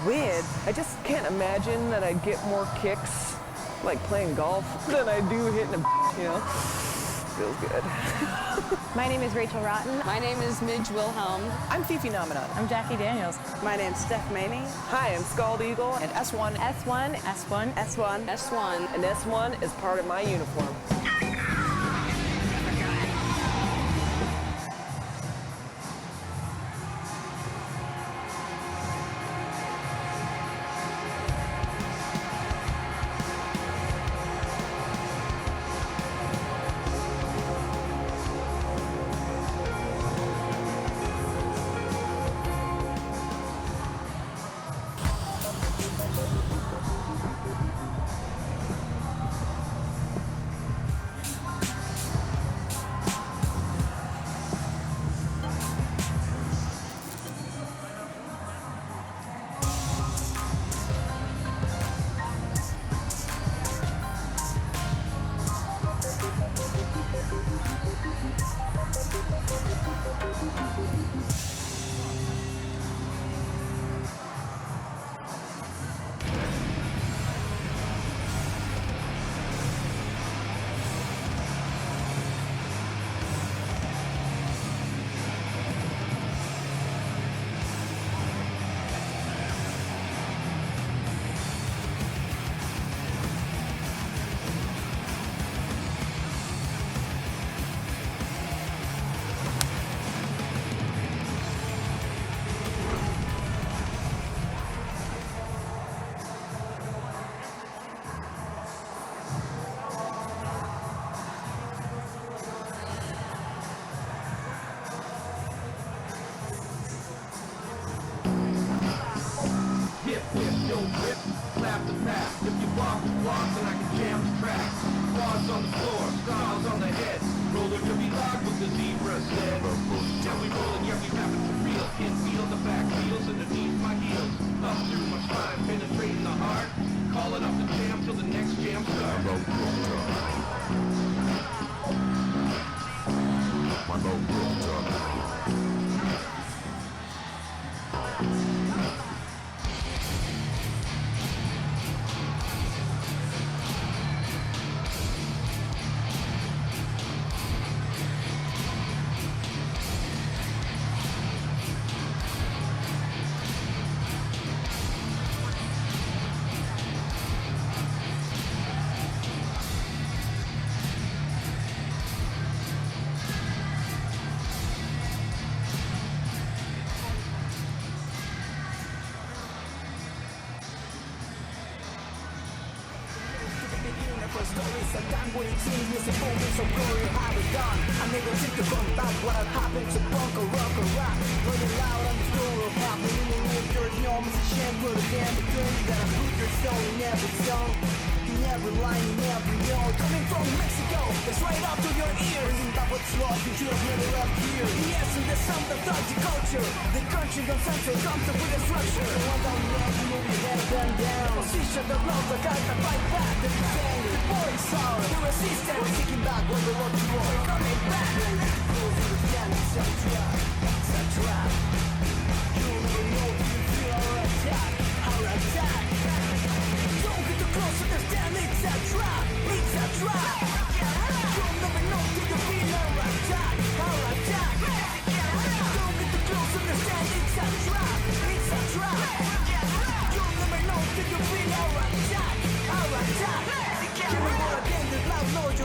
weird. I just can't imagine that I'd get more kicks like playing golf than I do hitting a, you know? Feels good. My name is Rachel Rotten. My name is Midge Wilhelm. I'm Fifi Nominat. I'm Jackie Daniels. My name's Steph Maney. Hi, I'm Scald Eagle. And S1. S1. S1. S1. S1. And S1 is part of my uniform. You'll never know till you feel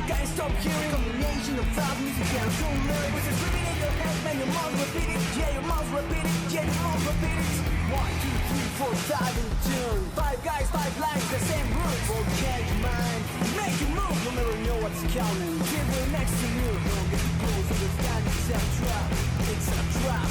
you can't stop hearing. Combination of fast music and soul lyrics. It's screaming in your head, man, your mouth repeat it. Yeah, your mouth repeat it. Yeah, your mouth repeat it. 1, 2, 3, 4, 5 in tune. 5 guys, 5 lines, the same route. Okay, mind, make you move. You'll never know what's coming. Till we're next to you. Don't get too close, understand it's a trap. It's a trap.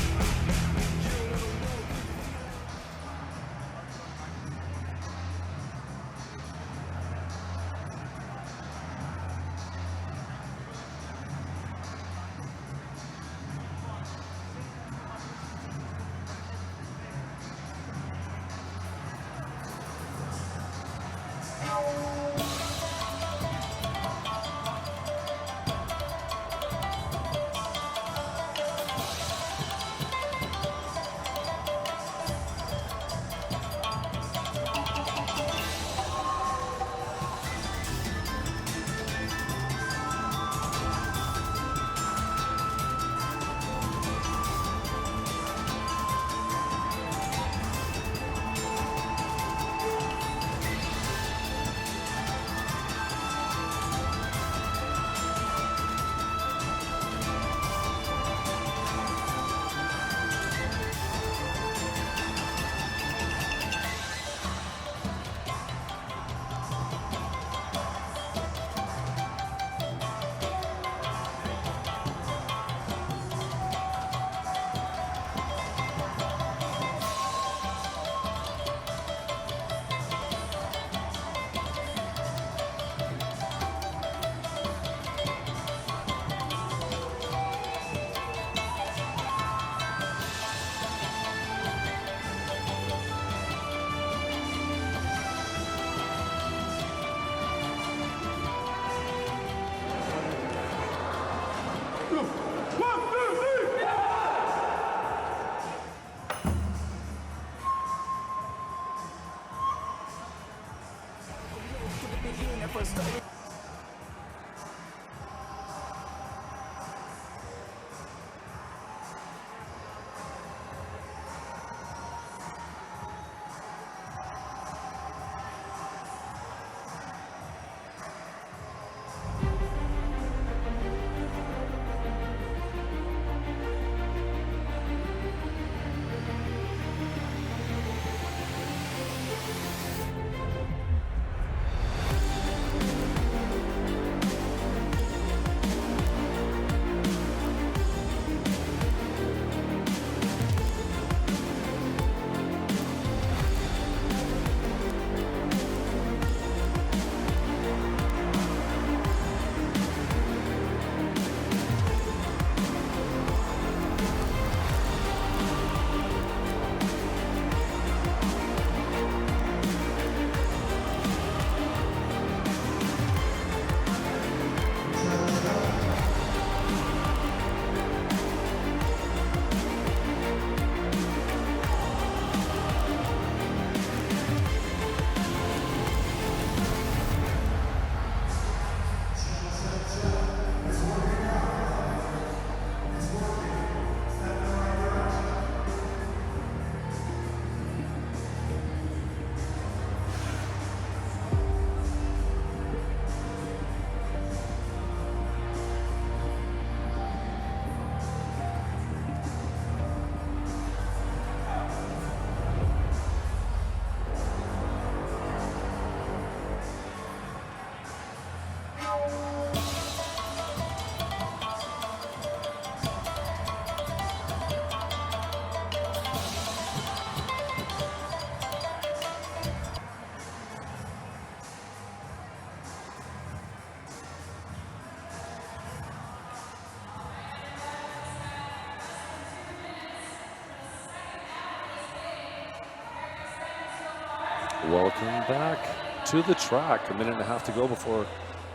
Welcome back to the track. A minute and a half to go before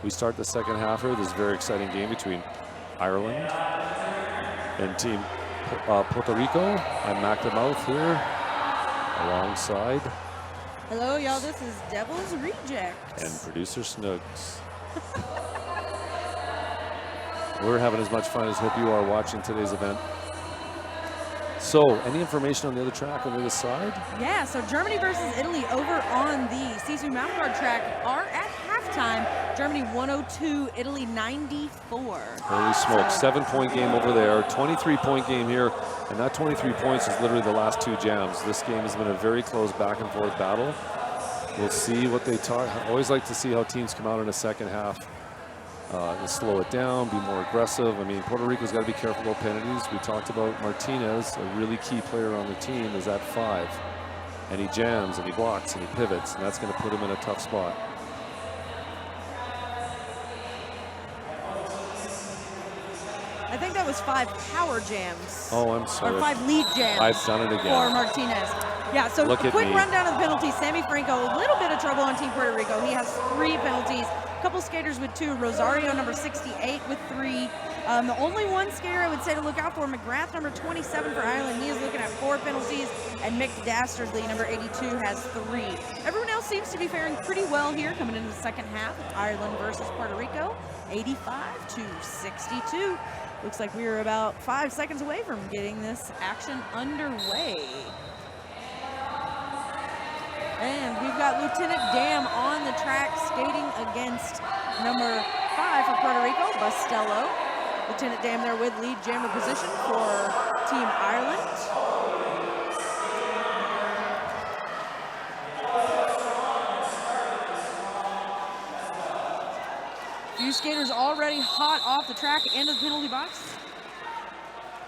we start the second half here. This is a very exciting game between Ireland and Team Puerto Rico. I'm Mac the Mouth here alongside. Hello, y'all. This is Devil's Reject. And producer Snooks. We're having as much fun as hope you are watching today's event. So, any information on the other track on the other side? Yeah, so Germany versus Italy over on the Sisu Mount Guard track are at halftime. Germany 102, Italy 94. Holy smoke, 7-point game over there, 23-point game here, and that 23 points is literally the last 2 jams. This game has been a very close back and forth battle. We'll see what they talk. I always like to see how teams come out in the second half. To slow it down, be more aggressive. I mean, Puerto Rico's got to be careful about penalties. We talked about Martinez, a really key player on the team, is at 5. And he jams, and he blocks, and he pivots, and that's going to put him in a tough spot. I think that was 5 power jams. Oh, I'm sorry. Or 5 lead jams. I've done it again. For Martinez. Yeah, so Look a at quick me. rundown of the penalties. Sammy Franco, a little bit of trouble on Team Puerto Rico. He has 3 penalties. A couple skaters with 2. Rosario, number 68, with 3. The only one skater I would say to look out for, McGrath, number 27 for Ireland. He is looking at 4 penalties. And Mick Dastardly, number 82, has 3. Everyone else seems to be faring pretty well here coming into the second half. Ireland versus Puerto Rico, 85-62. Looks like we are about 5 seconds away from getting this action underway. And we've got Lieutenant Dam on the track skating against number 5 for Puerto Rico, Bustello. Lieutenant Dam there with lead jammer position for Team Ireland. Few skaters already hot off the track into the penalty box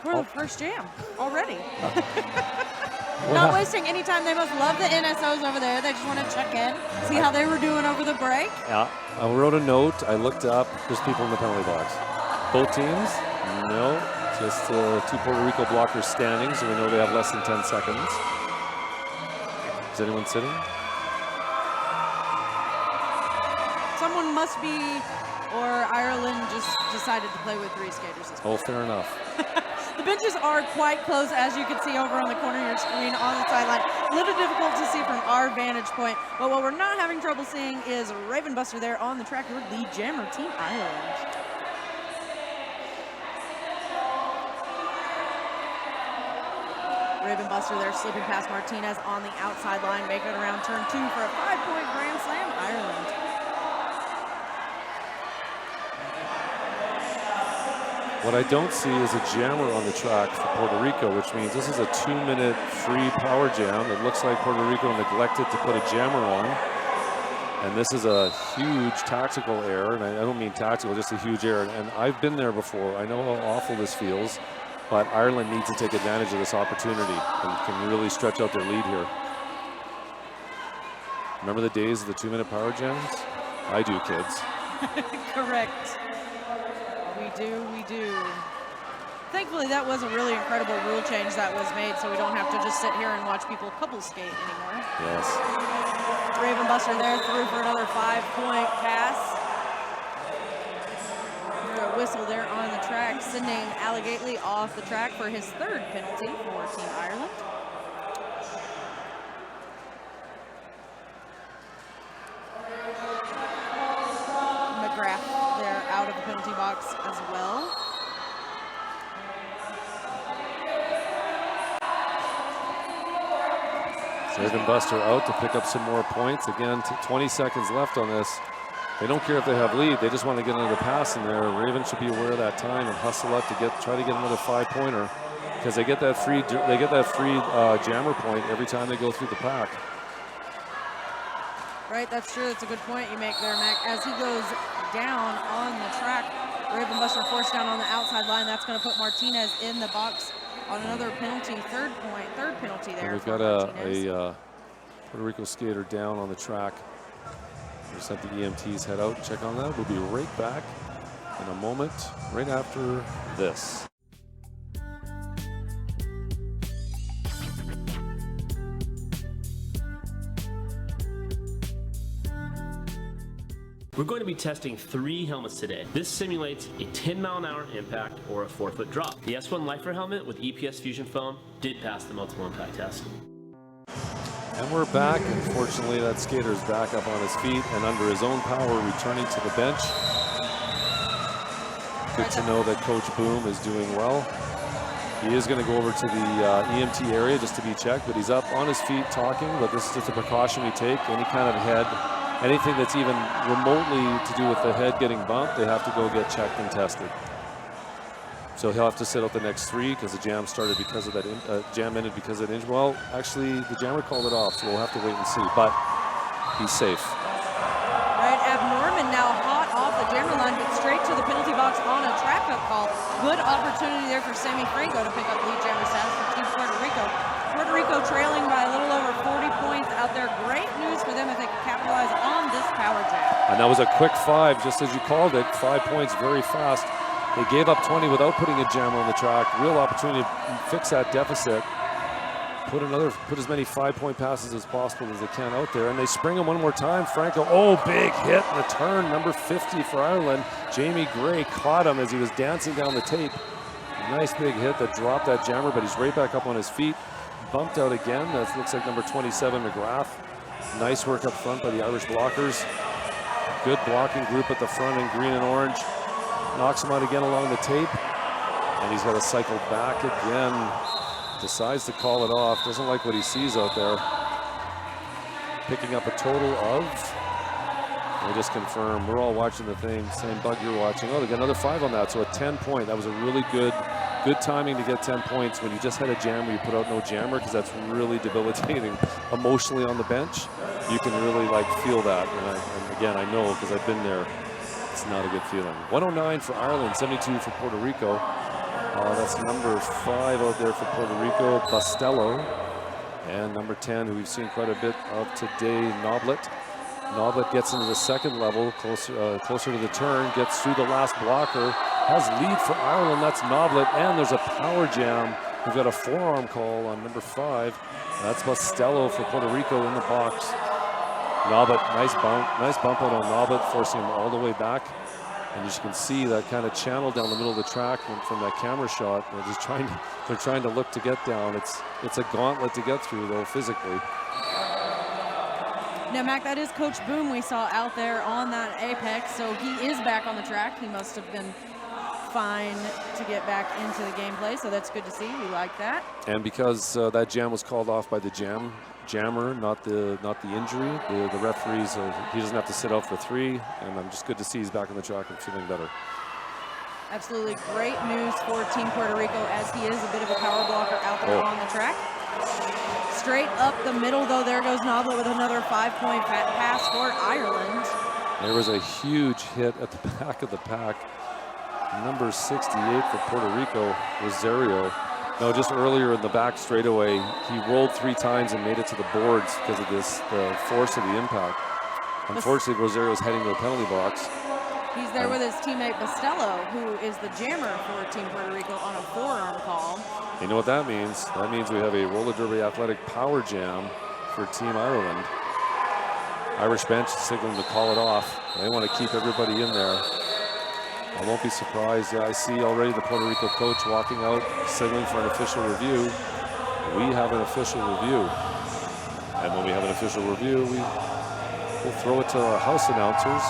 for the first jam already. Not wasting any time. They must love the NSOs over there. They just want to check in, see how they were doing over the break. Yeah, I wrote a note. I looked up. There's people in the penalty box. Both teams? No, just 2 Puerto Rico blockers standing, so we know they have less than 10 seconds. Is anyone sitting? Someone must be, or Ireland just decided to play with 3 skaters. Oh, fair enough. The benches are quite close, as you can see over on the corner of your screen on the sideline. A little difficult to see from our vantage point, but what we're not having trouble seeing is Raven Buster there on the track, your lead jammer, Team Ireland. Raven Buster there slipping past Martinez on the outside line, making it around turn 2 for a 5-point grand slam, Ireland. What I don't see is a jammer on the track for Puerto Rico, which means this is a 2-minute free power jam. It looks like Puerto Rico neglected to put a jammer on. And this is a huge tactical error, and I don't mean tactical, just a huge error. And I've been there before. I know how awful this feels, but Ireland needs to take advantage of this opportunity and can really stretch out their lead here. Remember the days of the 2-minute power jams? I do, kids. Correct. We do. Thankfully, that was a really incredible rule change that was made, so we don't have to just sit here and watch people couple skate anymore. Yes. Raven Buster there through for another 5-point pass. A whistle there on the track, sending Alligately off the track for his 3rd penalty for Team Ireland. McGrath there out of the penalty box as well. Raven Buster out to pick up some more points. Again, 20 seconds left on this. They don't care if they have lead. They just want to get another pass in there. Raven should be aware of that time and hustle up to try to get another 5-pointer, because they get that free jammer point every time they go through the pack. Right, that's true. That's a good point you make there, Mac. As he goes down on the track, Raven Buster forced down on the outside line. That's going to put Martinez in the box on another penalty, third penalty there. And we've got a Puerto Rico skater down on the track. Just let the EMTs head out and check on that. We'll be right back in a moment, right after this. We're going to be testing 3 helmets today. This simulates a 10-mile-an-hour impact or a 4-foot drop. The S1 Lifer helmet with EPS Fusion foam did pass the multiple impact test. And we're back. Unfortunately, that skater's back up on his feet and under his own power returning to the bench. Good to know that Coach Boom is doing well. He is going to go over to the EMT area just to be checked, but he's up on his feet talking, but this is just a precaution we take. Any kind of head, anything that's even remotely to do with the head getting bumped, they have to go get checked and tested. So he'll have to sit out the next 3 because the jam started because of that, jam ended because of that injury. Well, actually, the jammer called it off, so we'll have to wait and see, but he's safe. Right, Abnorman now hot off the jammer line, but straight to the penalty box on a trap-up call. Good opportunity there for Sammy Franco to pick up lead jammer status for Team Puerto Rico. Puerto Rico trailing by a little over 40 points out there. Great news for them if they can capitalize on this power jam. And that was a quick 5, just as you called it. 5 points very fast. They gave up 20 without putting a jammer on the track. Real opportunity to fix that deficit. Put as many 5-point passes as possible as they can out there, and they spring him one more time. Franco, oh, big hit in the turn, number 50 for Ireland. Jamie Gray caught him as he was dancing down the tape. Nice big hit that dropped that jammer, but he's right back up on his feet. Bumped out again. That looks like number 27 McGrath. Nice work up front by the Irish blockers. Good blocking group at the front in green and orange. Knocks him out again along the tape, and he's got to cycle back again. Decides to call it off. Doesn't like what he sees out there. Picking up a total of, we'll just confirm, we're all watching the thing, same bug you're watching. Oh, they got another 5 on that, so a 10-point. That was a really good timing to get 10 points when you just had a jammer, you put out no jammer, because that's really debilitating emotionally on the bench. You can really feel that, and again, I know because I've been there. It's not a good feeling. 109 for Ireland, 72 for Puerto Rico. That's number 5 out there for Puerto Rico, Bastello. And number 10, who we've seen quite a bit of today, Noblet. Noblet gets into the second level, closer to the turn, gets through the last blocker, has lead for Ireland, that's Noblet, and there's a power jam. We've got a forearm call on number 5. That's Bastello for Puerto Rico in the box. Noblet, nice bump out on Noblet, forcing him all the way back. And as you can see, that kind of channel down the middle of the track from that camera shot. They're trying to look to get down. It's a gauntlet to get through, though, physically. Now, Mac, that is Coach Boom we saw out there on that apex, so he is back on the track. He must have been fine to get back into the gameplay, so that's good to see. We like that. And because that jam was called off by the jammer, not the injury, the referees, he doesn't have to sit out for 3, and I'm just good to see he's back on the track and feeling better. Absolutely great news for Team Puerto Rico, as he is a bit of a power blocker out there on the track. Straight up the middle, though, there goes Noblet with another 5-point pass for Ireland. There was a huge hit at the back of the pack. Number 68 for Puerto Rico, Rosario. No, just earlier in the back straightaway, he rolled 3 times and made it to the boards because of the force of the impact. Unfortunately, Rosario's heading to the penalty box. He's there with his teammate Bastello, who is the jammer for Team Puerto Rico on a forearm call. You know what that means? That means we have a roller derby athletic power jam for Team Ireland. Irish bench signaling to call it off. They want to keep everybody in there. I won't be surprised. Yeah, I see already the Puerto Rico coach walking out, signaling for an official review. We have an official review. And when we have an official review, we'll throw it to our house announcers.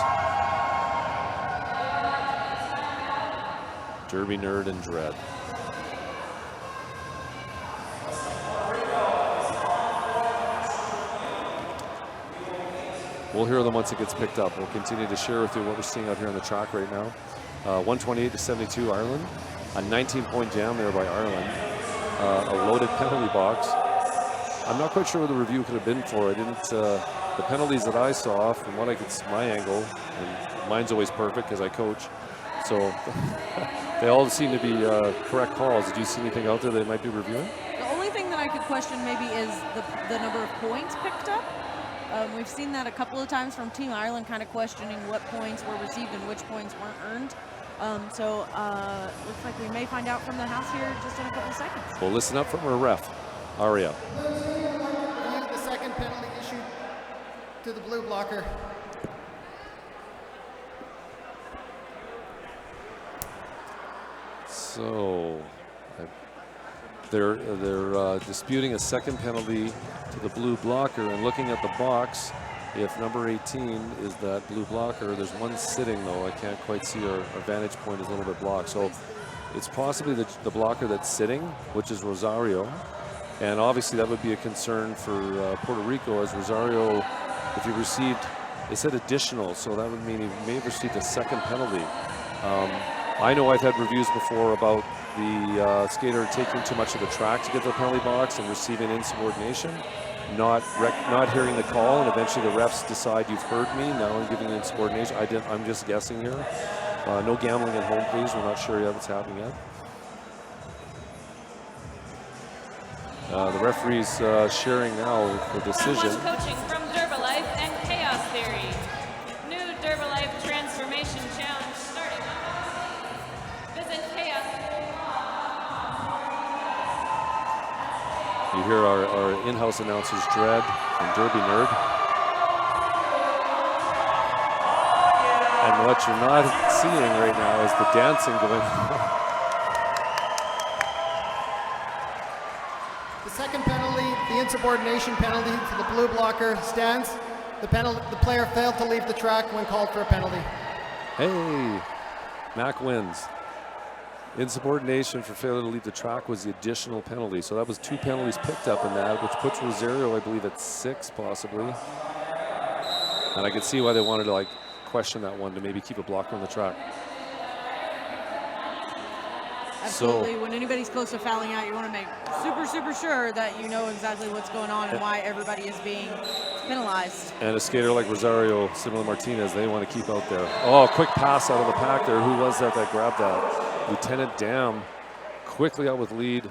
Derby Nerd and Dread. We'll hear them once it gets picked up. We'll continue to share with you what we're seeing out here on the track right now. 128 to 72 Ireland. A 19-point jam there by Ireland. A loaded penalty box. I'm not quite sure what the review could have been for. I didn't. The penalties that I saw, from what I could see, my angle, and mine's always perfect because I coach. So they all seem to be correct calls. Did you see anything out there they might be reviewing? The only thing that I could question maybe is the number of points picked up. We've seen that a couple of times from Team Ireland, kind of questioning what points were received and which points weren't earned. Looks like we may find out from the house here just in a couple of seconds. We'll listen up from our ref, Aria. The second penalty issued to the blue blocker. So they're disputing a second penalty to the blue blocker, and looking at the box, if number 18 is that blue blocker, there's one sitting though. I can't quite see our vantage point is a little bit blocked. So it's possibly the blocker that's sitting, which is Rosario. And obviously that would be a concern for Puerto Rico, as Rosario, if he received, they said additional, so that would mean he may have received a second penalty. I know I've had reviews before about the skater taking too much of the track to get to the penalty box and receiving insubordination, not hearing the call, and eventually the refs decide you've heard me, now I'm giving you insubordination. I'm just guessing here. No gambling at home, please. We're not sure yet what's happening yet. The referee's sharing now the decision. Coaching from Durbalife and Chaos Theory. New Durbalife Transformation Challenge starting. Visit Chaos Theory. You hear our in-house announcers, Dread and Derby Nerd. And what you're not seeing right now is the dancing going on. The second penalty, the insubordination penalty to the blue blocker stands. The player failed to leave the track when called for a penalty. Hey, Mac wins. Insubordination for failure to leave the track was the additional penalty. So that was 2 penalties picked up in that, which puts Rosario, I believe, at 6 possibly. And I could see why they wanted to question that one to maybe keep a blocker on the track. Absolutely. When anybody's close to fouling out, you want to make super sure that you know exactly what's going on and why everybody is being penalized. And a skater like Rosario, similar to Martinez, they want to keep out there. Oh, quick pass out of the pack there. Who was that grabbed that? Lieutenant Dam quickly out with lead.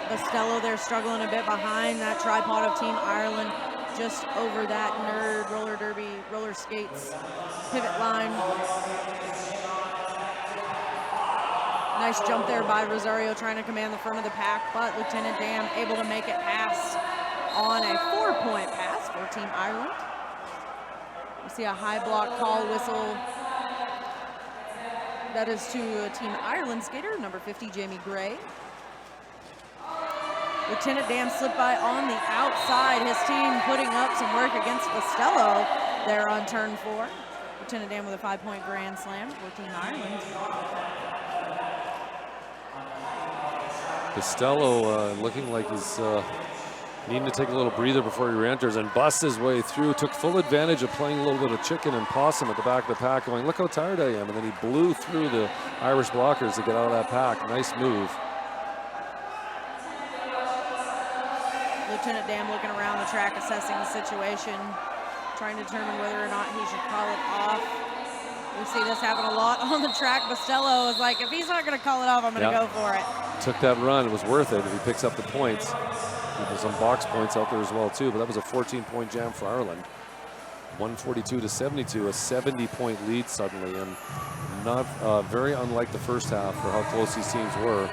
Costello there struggling a bit behind that tripod of Team Ireland, just over that nerd roller derby, roller skates pivot line. Nice jump there by Rosario, trying to command the front of the pack, but Lieutenant Dam able to make it pass on a 4-point pass for Team Ireland. We see a high block call whistle. That is to a Team Ireland skater, number 50, Jamie Gray. Lieutenant Dam slipped by on the outside. His team putting up some work against Costello there on turn 4. Lieutenant Dam with a 5-point grand slam for Team Ireland. Costello looking like he's needing to take a little breather before he re-enters and busts his way through. Took full advantage of playing a little bit of chicken and possum at the back of the pack, going, look how tired I am. And then he blew through the Irish blockers to get out of that pack. Nice move. Lieutenant Dam looking around the track, assessing the situation, trying to determine whether or not he should call it off. We see this happen a lot on the track. Costello is like, if he's not going to call it off, I'm going to go for it. Took that run. It was worth it if he picks up the points. There's some box points out there as well, too, but that was a 14-point jam for Ireland. 142 to 72, a 70-point lead suddenly, and not very unlike the first half for how close these teams were.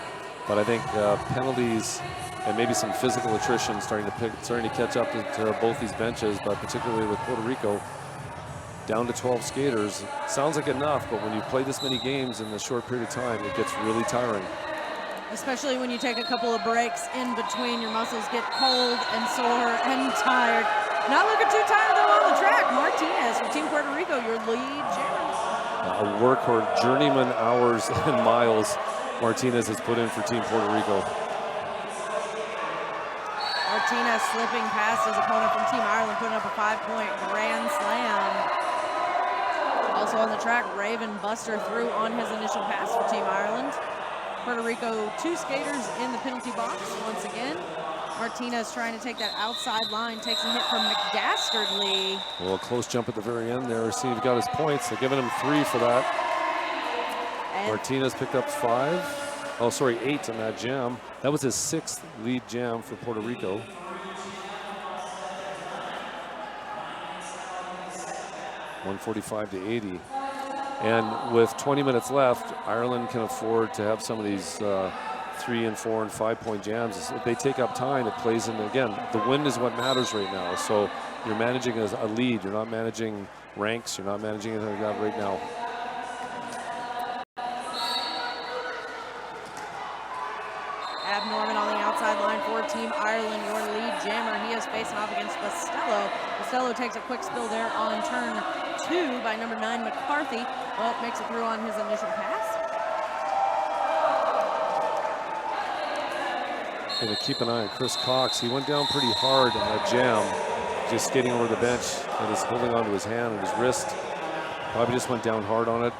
But I think penalties and maybe some physical attrition starting to catch up to both these benches, but particularly with Puerto Rico down to 12 skaters. Sounds like enough, but when you play this many games in a short period of time, it gets really tiring. Especially when you take a couple of breaks in between, your muscles get cold and sore and tired. Not looking too tired though on the track. Martinez from Team Puerto Rico, your lead jammer. A workhorse, journeyman hours and miles Martinez has put in for Team Puerto Rico. Martinez slipping past his opponent from Team Ireland, putting up a 5-point grand slam. Also on the track, Raven Buster through on his initial pass for Team Ireland. Puerto Rico, 2 skaters in the penalty box once again. Martinez trying to take that outside line, takes a hit from McDastardly. Well, a close jump at the very end there. See if he got his points. They're giving him 3 for that. And Martinez picked up 5. Oh, sorry, 8 on that jam. That was his 6th lead jam for Puerto Rico. $145 to 80. And with 20 minutes left, Ireland can afford to have some of these 3 and 4 and 5-point jams. If they take up time, it plays in. Again, the win is what matters right now. So you're managing as a lead. You're not managing ranks. You're not managing anything like that right now. Ab Norman on the outside line for Team Ireland, your lead jammer. He is facing off against Costello. Costello takes a quick spill there on turn 2 by number 9, McCarthy, but makes it through on his initial pass. Going to keep an eye on Chris Cox. He went down pretty hard on that jam, just skating over the bench and is holding onto his hand and his wrist. Probably just went down hard on it.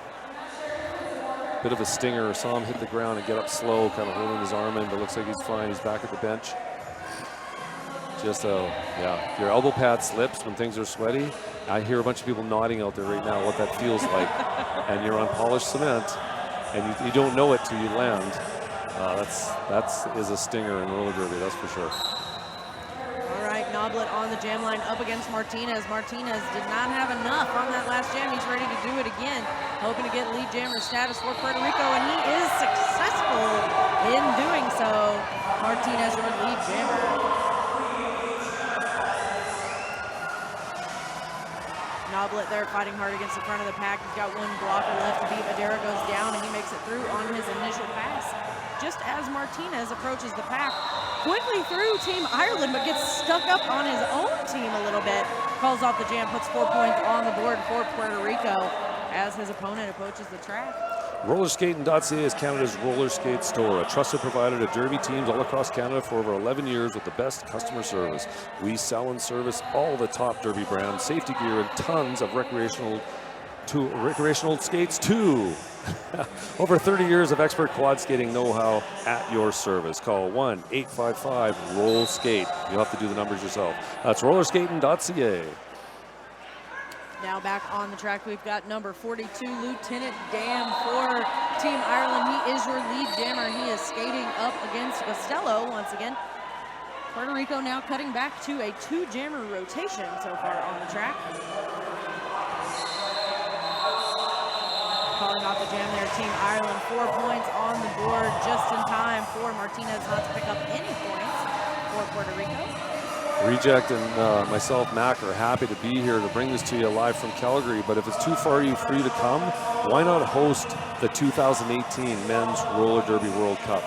Bit of a stinger. Saw him hit the ground and get up slow, kind of holding his arm in, but looks like he's fine. He's back at the bench. Just yeah, your elbow pad slips when things are sweaty. I hear a bunch of people nodding out there right now what that feels like. And you're on polished cement, and you don't know it till you land. That is a stinger in roller derby, that's for sure. All right, Noblet on the jam line up against Martinez. Martinez did not have enough on that last jam. He's ready to do it again, hoping to get lead jammer status for Puerto Rico, and he is successful in doing so. Martinez, your lead jammer. Noblet there fighting hard against the front of the pack. He's got one blocker left to beat. Madera goes down, and he makes it through on his initial pass. Just as Martinez approaches the pack, quickly through Team Ireland, but gets stuck up on his own team a little bit. Calls off the jam, puts 4 points on the board for Puerto Rico as his opponent approaches the track. Rollerskating.ca is Canada's roller skate store, a trusted provider to derby teams all across Canada for over 11 years with the best customer service. We sell and service all the top derby brands, safety gear, and tons of recreational skates too. Over 30 years of expert quad skating know-how at your service. Call 1-855-ROLL-SKATE. You'll have to do the numbers yourself. That's rollerskating.ca. Now back on the track, we've got number 42, Lieutenant Dan for Team Ireland. He is your lead jammer. He is skating up against Costello once again. Puerto Rico now cutting back to a 2-jammer rotation so far on the track. Calling off the jam there, Team Ireland, 4 points on the board just in time for Martinez not to pick up any points for Puerto Rico. Reject and myself, Mac, are happy to be here to bring this to you live from Calgary, but if it's too far for you to come, why not host the 2018 Men's Roller Derby World Cup?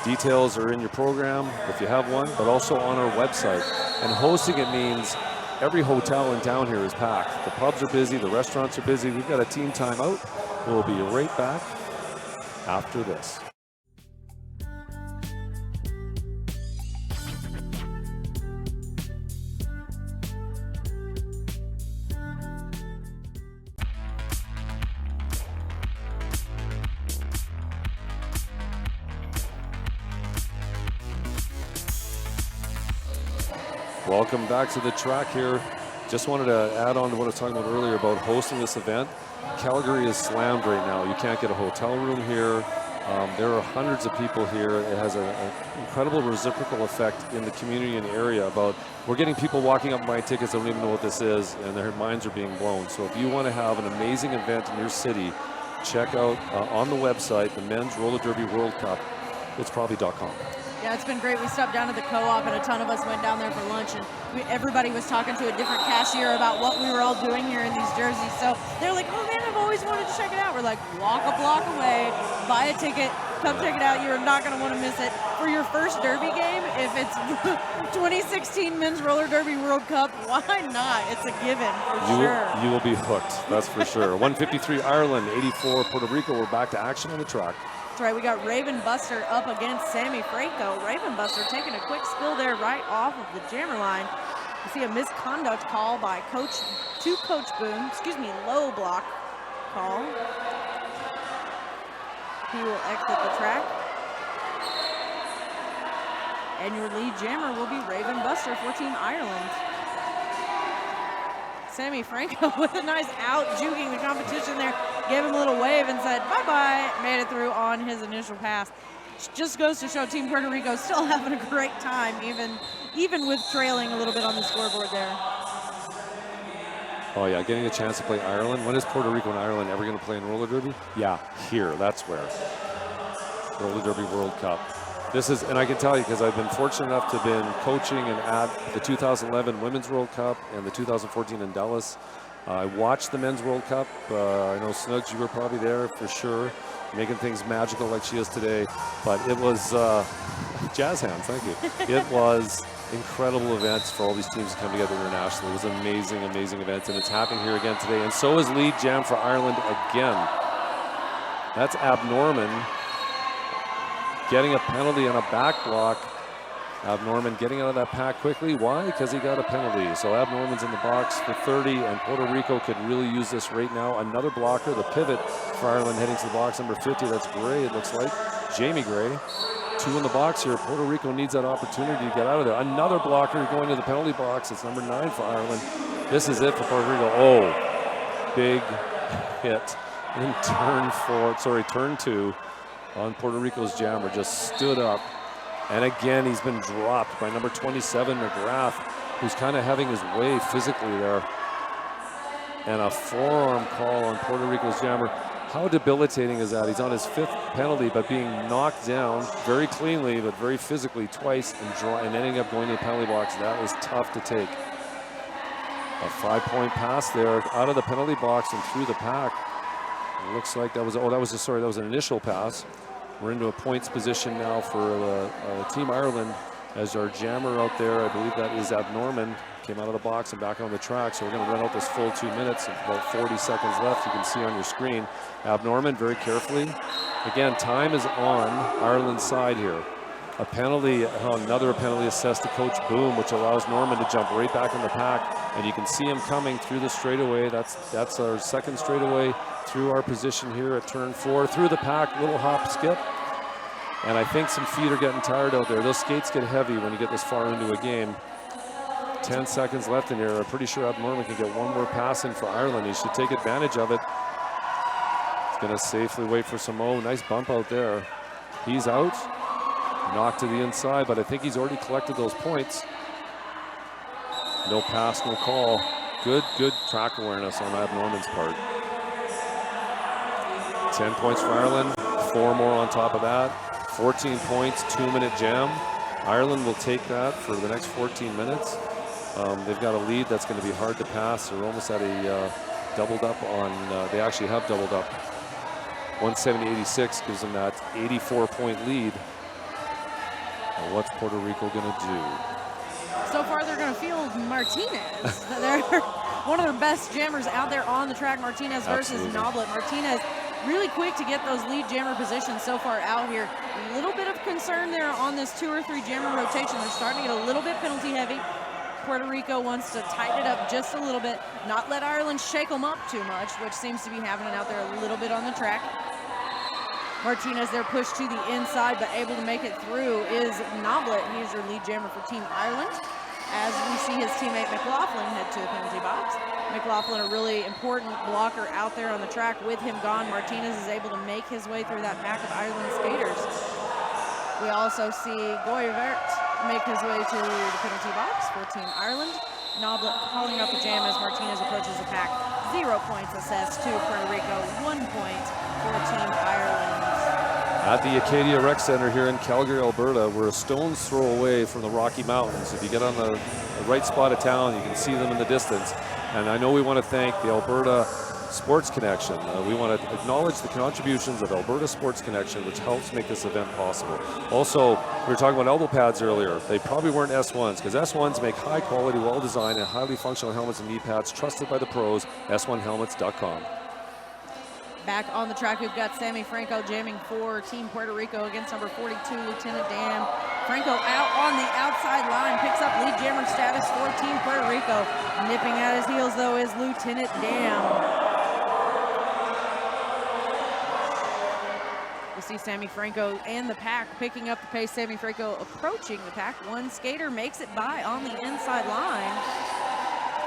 Details are in your program if you have one, but also on our website. And hosting it means every hotel in town here is packed. The pubs are busy, the restaurants are busy. We've got a team timeout. We'll be right back after this. Welcome back to the track here. Just wanted to add on to what I was talking about earlier about hosting this event. Calgary is slammed right now. You can't get a hotel room here. There are hundreds of people here. It has an incredible reciprocal effect in the community and area about, we're getting people walking up buying tickets that don't even know what this is, and their minds are being blown. So if you want to have an amazing event in your city, check out on the website, the Men's Roller Derby World Cup. It's probably.com. Yeah, it's been great. We stopped down at the co-op, and a ton of us went down there for lunch, and everybody was talking to a different cashier about what we were all doing here in these jerseys. So they're like, oh man, I've always wanted to check it out. We're like, walk a block away, buy a ticket, come check it out. You're not going to want to miss it. For your first derby game, if it's 2016 Men's Roller Derby World Cup, why not? It's a given for sure. You will be hooked, that's for sure. 153 Ireland, 84 Puerto Rico. We're back to action on the track. That's right, we got Raven Buster up against Sammy Franco. Raven Buster taking a quick spill there right off of the jammer line. You see a misconduct call by Coach Boone, low block call. He will exit the track. And your lead jammer will be Raven Buster for Team Ireland. Sammy Franco with a nice out, juking the competition there. Gave him a little wave and said bye-bye. Made it through on his initial pass. Just goes to show Team Puerto Rico still having a great time, even with trailing a little bit on the scoreboard there. Oh yeah, getting a chance to play Ireland. When is Puerto Rico and Ireland ever going to play in roller derby? Yeah, here, that's where. Roller Derby World Cup. This is, and I can tell you because I've been fortunate enough to have been coaching and at the 2011 Women's World Cup and the 2014 in Dallas. I watched the Men's World Cup. I know Snugs, you were probably there for sure, making things magical like she is today. But it was, jazz hands, thank you. It was incredible events for all these teams to come together internationally. It was an amazing, amazing event, and it's happening here again today. And so is lead jam for Ireland again. That's Abnorman getting a penalty on a back block. Abnorman getting out of that pack quickly. Why? Because he got a penalty. So Abnorman's in the box for 30, and Puerto Rico could really use this right now. Another blocker, the pivot for Ireland heading to the box, number 50. That's Gray, it looks like. Jamie Gray. 2 in the box here. Puerto Rico needs that opportunity to get out of there. Another blocker going to the penalty box. It's number 9 for Ireland. This is it for Puerto Rico. Oh, big hit in turn 2 on Puerto Rico's jammer. Just stood up. And again, he's been dropped by number 27, McGrath, who's kind of having his way physically there. And a forearm call on Puerto Rico's jammer. How debilitating is that? He's on his 5th penalty, but being knocked down very cleanly, but very physically twice, and ending up going to the penalty box. That was tough to take. A 5-point pass there out of the penalty box and through the pack. It looks like that was, that was an initial pass. We're into a points position now for Team Ireland as our jammer out there, I believe that is Abnorman, came out of the box and back on the track. So we're going to run out this full 2 minutes, about 40 seconds left. You can see on your screen. Abnorman very carefully. Again, time is on Ireland's side here. A penalty, another penalty assessed to Coach Boom, which allows Norman to jump right back in the pack. And you can see him coming through the straightaway. That's our second straightaway through our position here at turn 4. Through the pack, little hop, skip. And I think some feet are getting tired out there. Those skates get heavy when you get this far into a game. 10 seconds left in here. I'm pretty sure Abnorman can get one more pass in for Ireland. He should take advantage of it. He's going to safely wait for Samo. Nice bump out there. He's out. Knocked to the inside, but I think he's already collected those points. No pass, no call. Good track awareness on Abnorman's part. 10 points for Ireland, 4 more on top of that. 14 points, 2-minute jam. Ireland will take that for the next 14 minutes. They've got a lead that's going to be hard to pass. They're almost at a doubled up on, they actually have doubled up. 170-86 gives them that 84-point lead. And what's Puerto Rico going to do? So far, they're going to field Martinez. They're one of their best jammers out there on the track. Martinez versus Noblet. Martinez really quick to get those lead jammer positions so far out here. A little bit of concern there on this 2 or 3 jammer rotation. They're starting to get a little bit penalty heavy. Puerto Rico wants to tighten it up just a little bit, not let Ireland shake them up too much, which seems to be happening out there a little bit on the track. Martinez there pushed to the inside, but able to make it through is Noblet. He's your lead jammer for Team Ireland. As we see his teammate McLaughlin head to the penalty box. McLaughlin, a really important blocker out there on the track. With him gone, Martinez is able to make his way through that pack of Ireland skaters. We also see Goyvert make his way to the penalty box for Team Ireland. Noblet calling up the jam as Martinez approaches the pack. 0 points assessed to Puerto Rico, 1 point for Team Ireland. At the Acadia Rec Center here in Calgary, Alberta, we're a stone's throw away from the Rocky Mountains. If you get on the right spot of town, you can see them in the distance. And I know we want to thank the Alberta Sports Connection. We want to acknowledge the contributions of Alberta Sports Connection, which helps make this event possible. Also, we were talking about elbow pads earlier. They probably weren't S1s, because S1s make high quality, well-designed, and highly functional helmets and knee pads trusted by the pros. S1helmets.com. Back on the track, we've got Sammy Franco jamming for Team Puerto Rico against number 42, Lieutenant Dan. Franco out on the outside line, picks up lead jammer status for Team Puerto Rico. Nipping at his heels, though, is Lieutenant Dan. We see Sammy Franco and the pack picking up the pace. Sammy Franco approaching the pack. One skater makes it by on the inside line.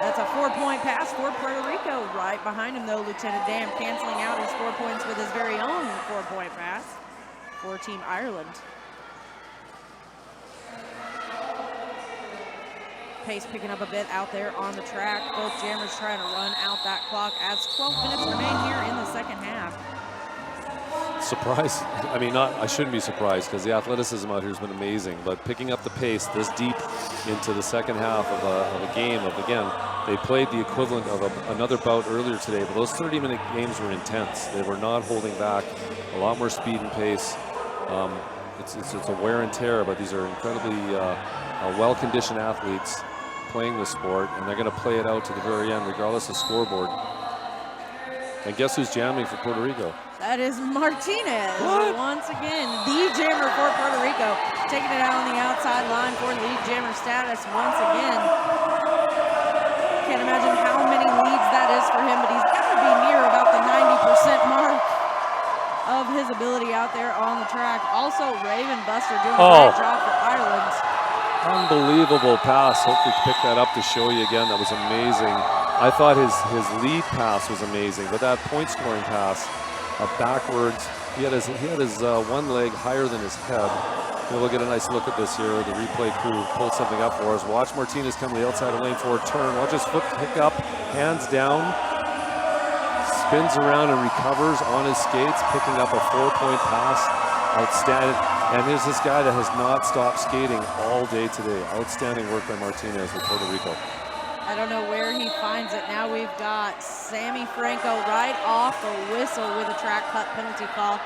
That's a 4-point pass for Puerto Rico. Right behind him, though, Lieutenant Dan canceling out his 4 points with his very own 4-point pass for Team Ireland. Pace picking up a bit out there on the track. Both jammers trying to run out that clock as 12 minutes remain here in the second half. Surprised, I mean, I shouldn't be surprised, because the athleticism out here has been amazing, but picking up the pace this deep into the second half of a game of, again, they played the equivalent of another bout earlier today, but those 30-minute games were intense. They were not holding back, a lot more speed and pace. It's a wear and tear, but these are incredibly well-conditioned athletes playing the sport, and they're going to play it out to the very end, regardless of scoreboard. And guess who's jamming for Puerto Rico? That is Martinez. Once again, the jammer for Puerto Rico, taking it out on the outside line for lead jammer status once again. Can't imagine how many leads that is for him, but he's got to be near about the 90% mark of his ability out there on the track. Also, Raven Buster doing a great job for Ireland. Unbelievable pass. Hope we pick that up to show you again. That was amazing. I thought his lead pass was amazing, but that point scoring pass backwards, he had his one leg higher than his head. We'll get a nice look at this here. The replay crew pulled something up for us. Watch Martinez come to the outside of lane for a turn. Watch his foot pick up, hands down, spins around and recovers on his skates, picking up a 4-point pass. Outstanding. And here's this guy that has not stopped skating all day today. Outstanding work by Martinez with Puerto Rico. I don't know where he finds it. Now we've got Sammy Franco right off the whistle with a track cut penalty call.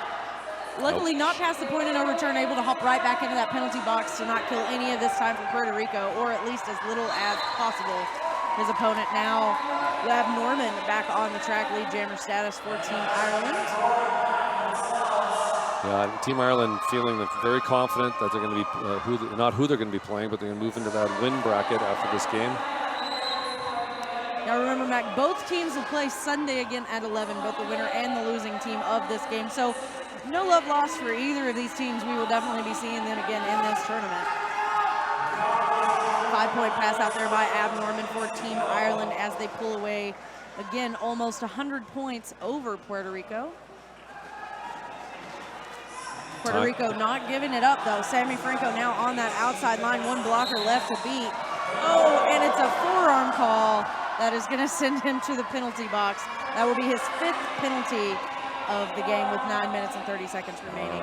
Luckily not past the point of no return, able to hop right back into that penalty box to not kill any of this time for Puerto Rico, or at least as little as possible. His opponent now, Lab Norman, back on the track, lead jammer status for Team Ireland. Yeah, Team Ireland feeling very confident that they're going to be, not who they're going to be playing, but they're going to move into that win bracket after this game. Now remember, Mac, both teams will play Sunday again at 11, both the winner and the losing team of this game. So no love lost for either of these teams. We will definitely be seeing them again in this tournament. 5-point pass out there by Ab Norman for Team Ireland as they pull away, again, almost 100 points over Puerto Rico. Puerto Rico not giving it up, though. Sammy Franco now on that outside line, one blocker left to beat. Oh, and it's a forearm call that is going to send him to the penalty box. That will be his 5th penalty of the game with 9 minutes and 30 seconds remaining.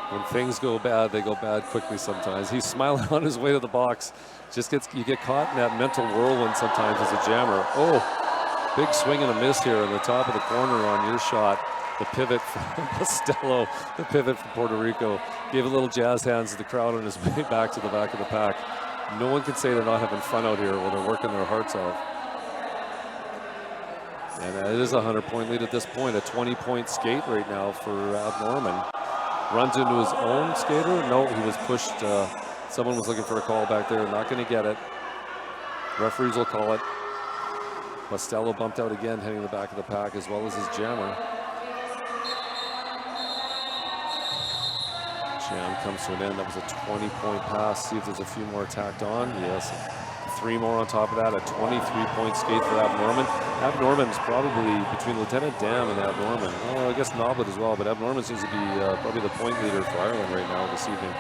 When things go bad, they go bad quickly sometimes. He's smiling on his way to the box. You get caught in that mental whirlwind sometimes as a jammer. Oh, big swing and a miss here in the top of the corner on your shot. The pivot from Costello, the pivot from Puerto Rico. Gave a little jazz hands to the crowd on his way back to the back of the pack. No one can say they're not having fun out here while they're working their hearts out. And it is a 100-point lead at this point, a 20-point skate right now for Ab Norman. Runs into his own skater. No, he was pushed. Someone was looking for a call back there. Not going to get it. Referees will call it. Costello bumped out again, heading the back of the pack, as well as his jammer. Jam comes to an end. That was a 20-point pass. See if there's a few more tacked on. Yes. 3 more on top of that. A 23-point skate for Ab Norman. Ab Norman's probably between Lieutenant Dam and Ab Norman. Oh, I guess Noblet as well, but Ab Norman seems to be probably the point leader for Ireland right now this evening.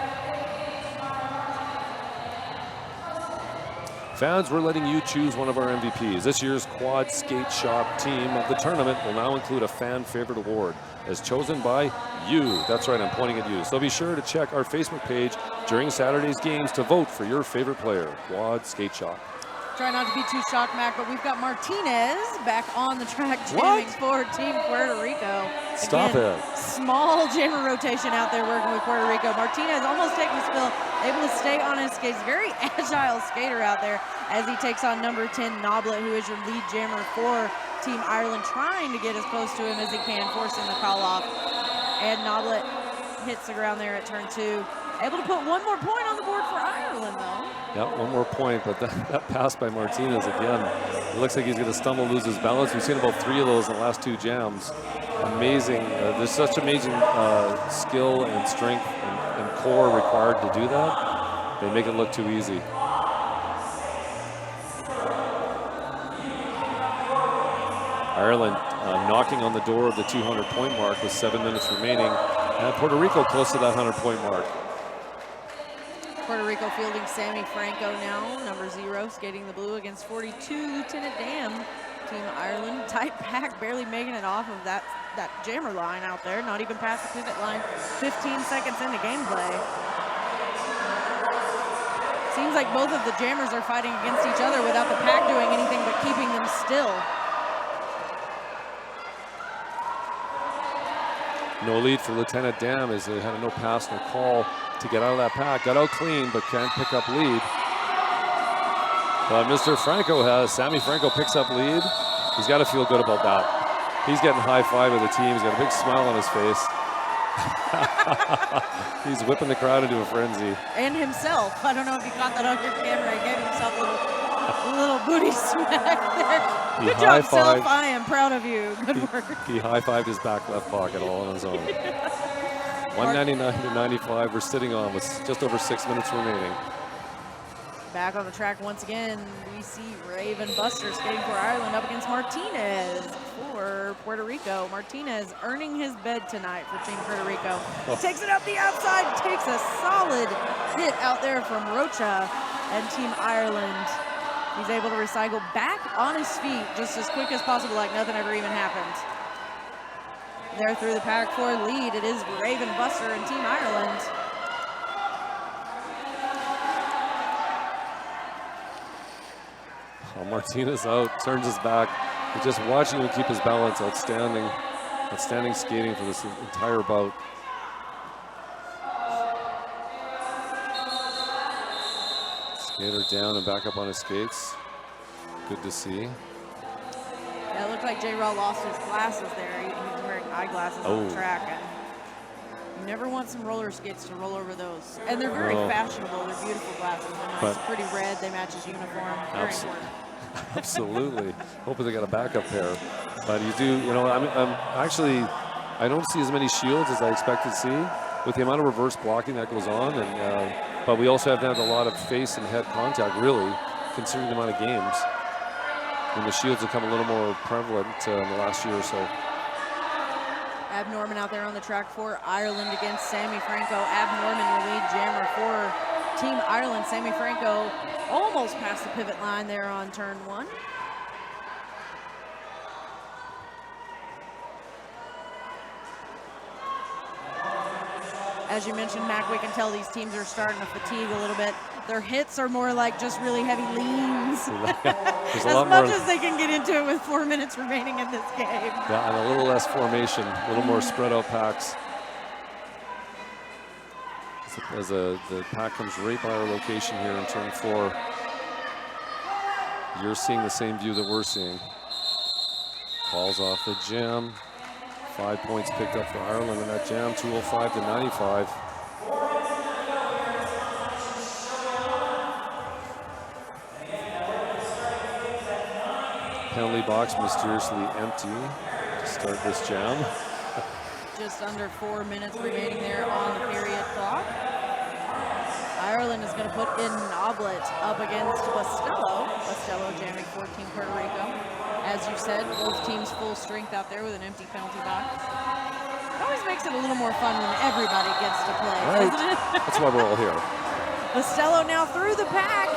Fans, we're letting you choose one of our MVPs. This year's Quad Skate Shop team of the tournament will now include a fan favorite award as chosen by you. That's right, I'm pointing at you. So be sure to check our Facebook page during Saturday's games to vote for your favorite player, Quad Skate Shop. Try not to be too shocked, Mac, but we've got Martinez back on the track jamming for Team Puerto Rico. Stop Again, it. Small jammer rotation out there working with Puerto Rico. Martinez almost taking a spill, able to stay on his skates. Very agile skater out there as he takes on number 10, Noblet, who is your lead jammer for Team Ireland, trying to get as close to him as he can, forcing the call off. And Noblet hits the ground there at turn 2. Able to put one more point on the board for Ireland, though. Yeah, one more point, but that pass by Martinez again. It looks like he's going to stumble, lose his balance. We've seen about 3 of those in the last 2 jams. Amazing. There's such amazing skill and strength and core required to do that. They make it look too easy. Ireland knocking on the door of the 200-point mark with 7 minutes remaining. And Puerto Rico close to that 100-point mark. Puerto Rico fielding Sammy Franco now, number 0, skating the blue against 42, Lieutenant Dam. Team Ireland, tight pack, barely making it off of that jammer line out there, not even past the pivot line, 15 seconds into gameplay. Seems like both of the jammers are fighting against each other without the pack doing anything but keeping them still. No lead for Lieutenant Dam as they had a no pass, no call. to get out of that pack. Got out clean, but can't pick up lead. But Mr. Franco Sammy Franco picks up lead. He's got to feel good about that. He's getting high five of the team. He's got a big smile on his face. He's whipping the crowd into a frenzy. And himself. I don't know if you caught that on your camera. He gave himself a little booty smack there. Good job, Self. I am proud of you. Good work. He high-fived his back left pocket all on his own. 199 to 95 we're sitting on with just over 6 minutes remaining. Back on the track once again, we see Raven Buster skating for Ireland up against Martinez for Puerto Rico. Martinez earning his bed tonight for Team Puerto Rico. He takes it up the outside, takes a solid hit out there from Rocha and Team Ireland. He's able to recycle back on his feet just as quick as possible, like nothing ever even happened. There through the pack for lead, it is Raven Buster and Team Ireland. Martinez out, turns his back. But just watching him keep his balance, outstanding skating for this entire bout. Skater down and back up on his skates. Good to see. Yeah, it looked like J-Raw lost his glasses there. He was wearing eyeglasses on the track. And you never want some roller skates to roll over those. And they're very fashionable. They're beautiful glasses. They're nice, pretty red. They match his uniform. Very important. Absolutely. Hoping they got a backup pair. But you do, I'm actually, I don't see as many shields as I expected to see with the amount of reverse blocking that goes on. And but we also have to have a lot of face and head contact, really, considering the amount of games. And the shields have come a little more prevalent in the last year or so. Ab Norman out there on the track for Ireland against Sammy Franco. Ab Norman, the lead jammer for Team Ireland. Sammy Franco almost past the pivot line there on turn 1. As you mentioned, Mac, we can tell these teams are starting to fatigue a little bit. Their hits are more like just really heavy leans. As much as they can get into it with 4 minutes remaining in this game. Yeah, and a little less formation, a little more spread out packs. As the pack comes right by our location here in turn 4. You're seeing the same view that we're seeing. Falls off the jam. 5 points picked up for Ireland in that jam, 205 to 95. Penalty box mysteriously empty to start this jam. Just under 4 minutes remaining there on the period clock. Ireland is going to put in Noblet up against Bastello. Bastello jamming 14 Puerto Rico. As you said, both teams full strength out there with an empty penalty box. It always makes it a little more fun when everybody gets to play, doesn't it? That's why we're all here. Bastello now through the pack,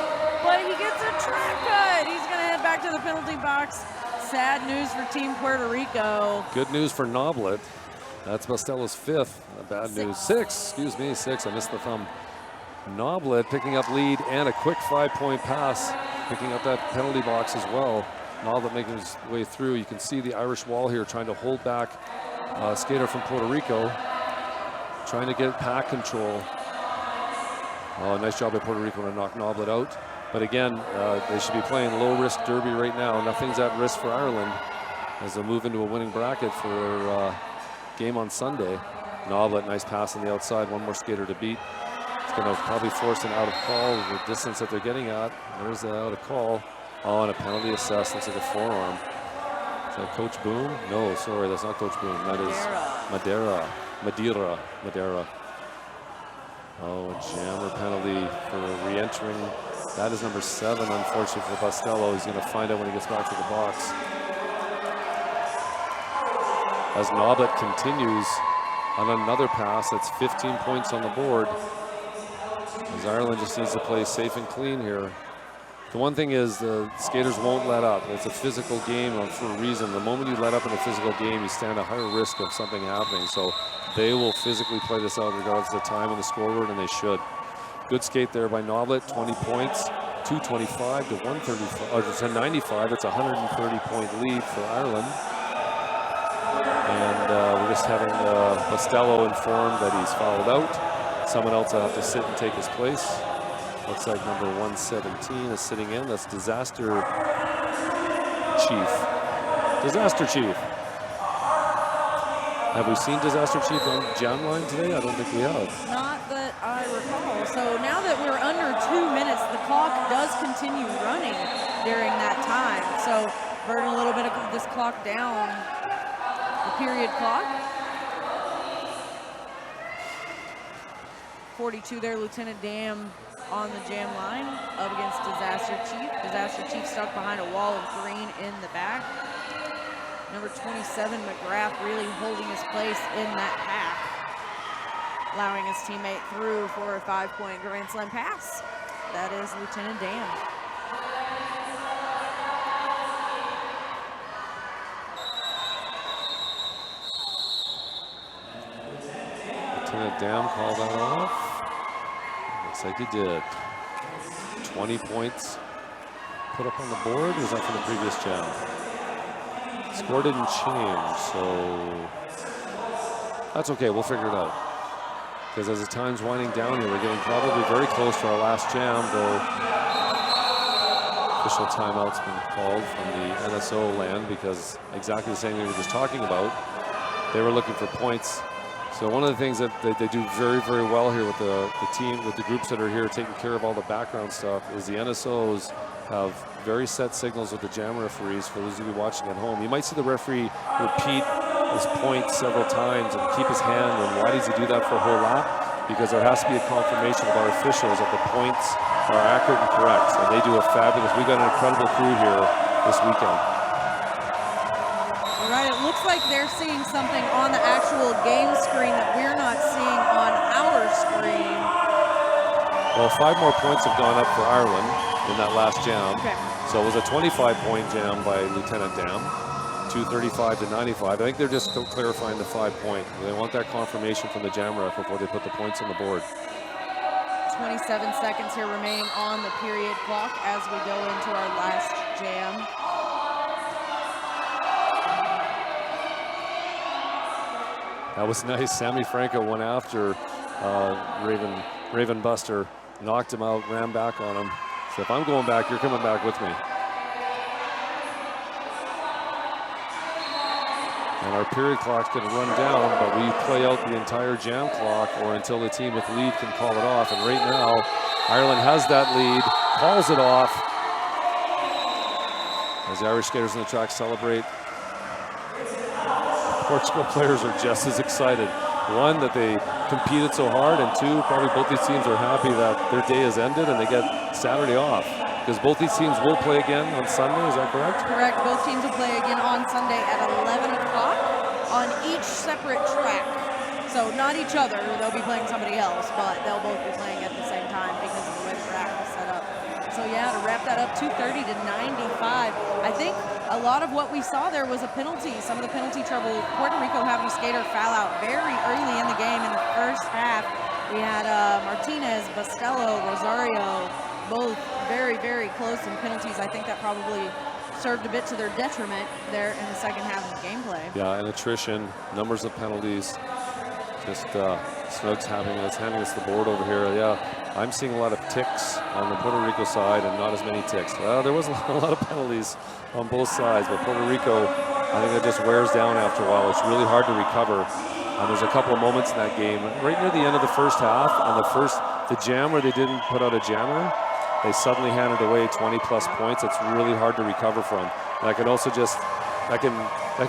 but he gets a track cut. He's going to head back to the penalty box. Sad news for Team Puerto Rico. Good news for Noblet. That's Bastello's 5th. Bad news. 6, I missed the thumb. Noblet picking up lead and a quick 5-point pass, picking up that penalty box as well. Noblet making his way through. You can see the Irish wall here trying to hold back a skater from Puerto Rico, trying to get pack control. Oh, nice job by Puerto Rico to knock Noblet out. But again, they should be playing low-risk derby right now. Nothing's at risk for Ireland as they move into a winning bracket for their game on Sunday. Noblet, nice pass on the outside. One more skater to beat. It's going to probably force an out of call, the distance that they're getting at. There's the out of call. Oh, and a penalty assessed. Looks like a forearm. Is that Coach Boone? No, sorry, that's not Coach Boone. That is Madeira. Oh, a jammer penalty for re-entering. That is number 7, unfortunately, for Bastello. He's going to find out when he gets back to the box. As Noblet continues on another pass, that's 15 points on the board. As Ireland just needs to play safe and clean here. The one thing is the skaters won't let up. It's a physical game for a reason. The moment you let up in a physical game, you stand a higher risk of something happening. So they will physically play this out regardless of the time on the scoreboard, and they should. Good skate there by Noblet, 20 points, 225 to 135, or to 95. It's a 130-point lead for Ireland. And we're just having Bastello informed that he's fouled out. someone else will have to sit and take his place. Looks like number 117 is sitting in. That's Disaster Chief. Disaster Chief. Have we seen Disaster Chief on jam line today? I don't think we have. Not that I recall. So now that we're under 2 minutes, the clock does continue running during that time. So burn a little bit of this clock down, the period clock. 42 there, Lieutenant Dam on the jam line up against Disaster Chief. Disaster Chief stuck behind a wall of green in the back. Number 27, McGrath, really holding his place in that pack, allowing his teammate through for a 5-point Grand Slam pass. That is Lieutenant Dam. Lieutenant Dam called that off. Looks like he did. 20 points put up on the board. Was that from the previous jam? Score didn't change, so that's okay. We'll figure it out. Because as the time's winding down here, we're getting probably very close to our last jam, though official timeout's been called from the NSO land because exactly the same thing we were just talking about. They were looking for points. So one of the things that they do very, very well here with the team, with the groups that are here taking care of all the background stuff, is the NSOs have very set signals with the jam referees for those of you watching at home. You might see the referee repeat his point several times and keep his hand, and why does he do that for a whole lap? Because there has to be a confirmation of our officials that the points are accurate and correct, and they do a fabulous, we got an incredible crew here this weekend. All right, it looks like they're seeing something on the actual game screen that we're not seeing on our screen. Well, 5 more points have gone up for Ireland in that last jam. Okay. So it was a 25-point jam by Lieutenant Dam, 235 to 95. I think they're just clarifying the 5-point. They want that confirmation from the jam ref before they put the points on the board. 27 seconds here remaining on the period clock as we go into our last jam. That was nice. Sammy Franco went after Raven Buster, knocked him out, ran back on him. So if I'm going back, you're coming back with me. And our period clock's going to run down, but we play out the entire jam clock or until the team with lead can call it off. And right now, Ireland has that lead, calls it off. As the Irish skaters on the track celebrate, Portugal players are just as excited. One, that they competed so hard, and two, probably both these teams are happy that their day has ended and they get Saturday off. Because both these teams will play again on Sunday, is that correct? Correct, both teams will play again on Sunday at 11 o'clock on each separate track. So not each other, they'll be playing somebody else, but they'll both be playing at the same time because of the way the track is set up. So yeah, to wrap that up, 230 to 95. I think a lot of what we saw there was a penalty. Some of the penalty trouble, Puerto Rico having a skater foul out very early in the game in the first half. We had Martinez, Bastello, Rosario, both very, very close in penalties. I think that probably served a bit to their detriment there in the second half of the gameplay. Yeah, and attrition, numbers of penalties. Just Snug's handing us the board over here. Yeah, I'm seeing a lot of ticks on the Puerto Rico side and not as many ticks. There was a lot of penalties on both sides, but Puerto Rico, I think that just wears down after a while. It's really hard to recover. And there's a couple of moments in that game, right near the end of the first half, on the jam where they didn't put out a jammer, they suddenly handed away 20+ points. It's really hard to recover from. And I can also just, that can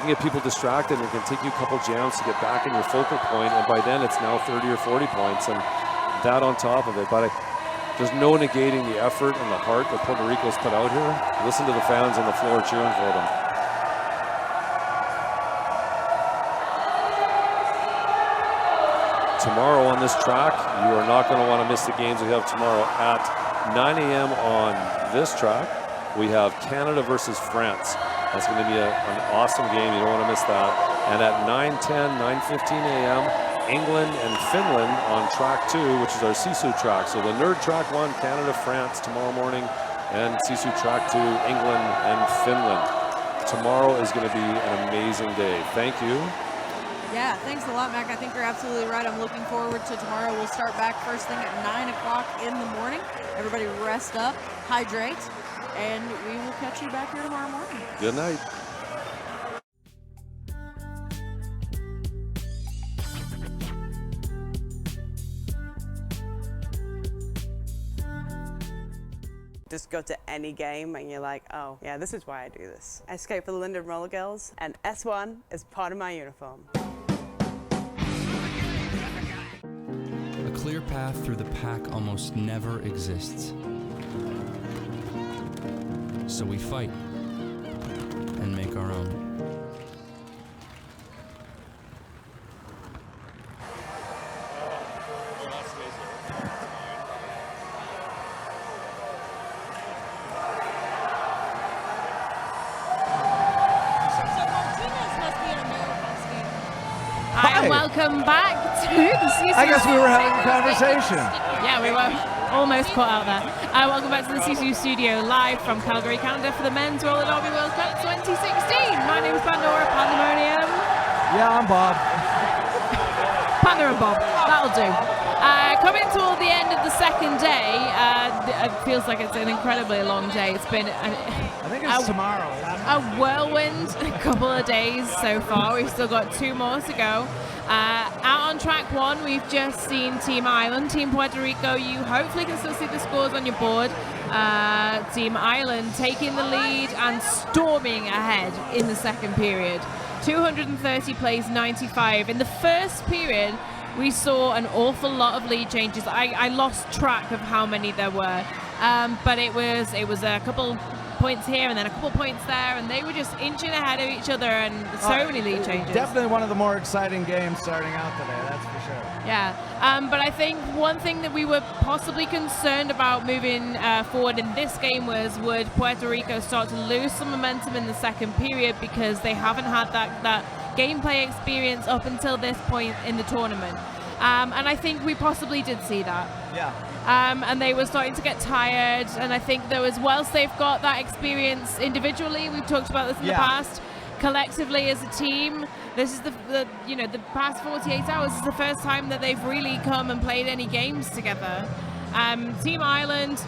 get people distracted and it can take you a couple jams to get back in your focal point, and by then it's now 30 or 40 points, and that on top of it. But there's no negating the effort and the heart that Puerto Rico's put out here. Listen to the fans on the floor cheering for them. Tomorrow on this track, you are not going to want to miss the games we have tomorrow. At 9 a.m. on this track, we have Canada versus France. That's going to be an awesome game. You don't want to miss that. And at 9:10, 9:15 a.m., England and Finland on track 2, which is our Sisu track. So the nerd track 1, Canada, France tomorrow morning, and Sisu track 2, England and Finland. Tomorrow is going to be an amazing day. Thank you. Yeah, thanks a lot, Mac. I think you're absolutely right. I'm looking forward to tomorrow. We'll start back first thing at 9 o'clock in the morning. Everybody rest up, hydrate, and we will catch you back here tomorrow morning. Good night. Just go to any game and you're like, oh, yeah, this is why I do this. I skate for the Linden Roller Girls, and S1 is part of my uniform. A clear path through the pack almost never exists. So we fight and make our own. And welcome back to the CCU. I guess we were having a conversation. Yeah, we were almost caught out there. Welcome back to the CCU studio, live from Calgary, Canada for the Men's Roller Derby World Cup 2016. My name is Pandora Pandemonium. Yeah, I'm Bob. Panda and Bob, that'll do. Coming toward the end of the second day, it feels like it's an incredibly long day. It's been I think it's tomorrow. A whirlwind couple of days so far. We've still got 2 more to go. Out on track 1, we've just seen Team Ireland, Team Puerto Rico. You hopefully can still see the scores on your board. Team Ireland taking the lead and storming ahead in the second period. 230 plays 95. In the first period, we saw an awful lot of lead changes. I lost track of how many there were, but it was a couple points here and then a couple points there, and they were just inching ahead of each other, and so many lead changes. Definitely one of the more exciting games starting out today, that's for sure. Yeah, but I think one thing that we were possibly concerned about moving forward in this game was, would Puerto Rico start to lose some momentum in the second period, because they haven't had that gameplay experience up until this point in the tournament. And I think we possibly did see that. Yeah. And they were starting to get tired, and I think there was, whilst they've got that experience individually, we've talked about this in the past, collectively as a team, this is the past 48 hours is the first time that they've really come and played any games together. Team Ireland,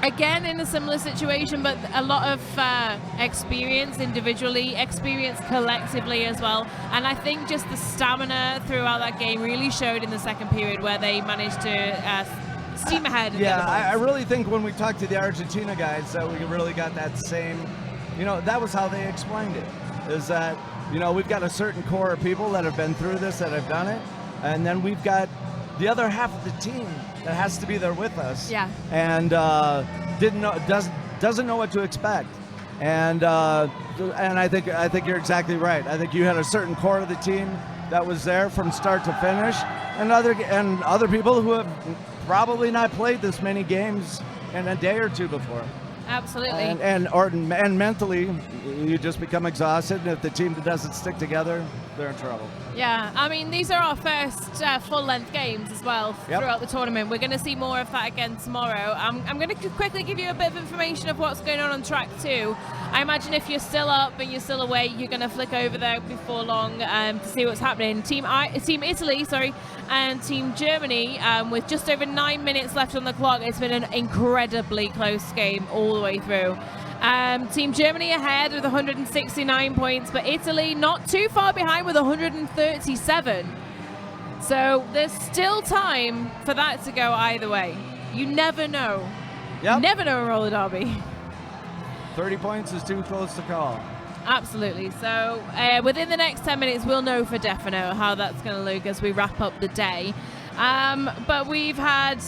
again in a similar situation, but a lot of experience individually, experience collectively as well. And I think just the stamina throughout that game really showed in the second period, where they managed to steam ahead. And yeah, I really think when we talked to the Argentina guys that we really got that same, that was how they explained it, is that, we've got a certain core of people that have been through this, that have done it, and then we've got the other half of the team that has to be there with us. Yeah. And doesn't know what to expect. And I think you're exactly right. I think you had a certain core of the team that was there from start to finish, and other people who have probably not played this many games in a day or two before. Absolutely. And mentally, you just become exhausted, and if the team doesn't stick together, they're in trouble. Yeah, I mean, these are our first full-length games as well throughout the tournament. We're going to see more of that again tomorrow. I'm going to quickly give you a bit of information of what's going on track 2. I imagine if you're still up and you're still awake, you're going to flick over there before long to see what's happening. Team Italy, and Team Germany, with just over 9 minutes left on the clock. It's been an incredibly close game all the way through. Team Germany ahead with 169 points, but Italy not too far behind with 137. So there's still time for that to go either way. You never know. Yep. Never know a roller derby. 30 points is too close to call. Absolutely. So within the next 10 minutes, we'll know for definite how that's going to look as we wrap up the day. But we've had...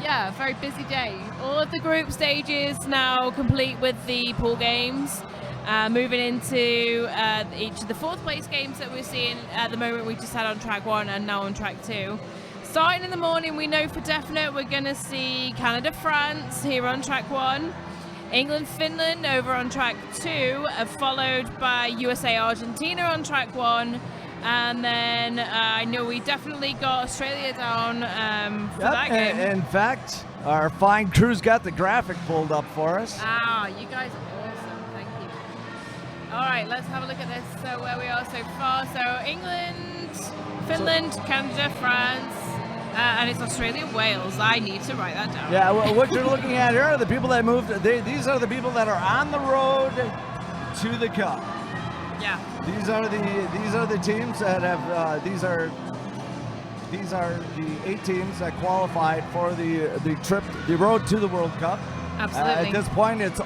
a very busy day. All of the group stages now complete with the pool games. Moving into each of the fourth place games that we're seeing at the moment. We just had on track 1 and now on track 2. Starting in the morning, we know for definite we're going to see Canada, France here on track 1. England, Finland over on track 2, followed by USA, Argentina on track 1. And then I know we definitely got Australia down for that game. In fact, our fine crew's got the graphic pulled up for us. You guys are awesome. Thank you. All right, let's have a look at this. So where we are so far. So England it's Finland, Canada, France, and it's Australia, Wales. I need to write that down. Yeah, well, what you're looking at here are the people that moved. These are the people that are on the road to the Cup. Yeah. These are the teams that have. These are the 8 teams that qualified for the trip, the road to the World Cup. Absolutely. At this point, it's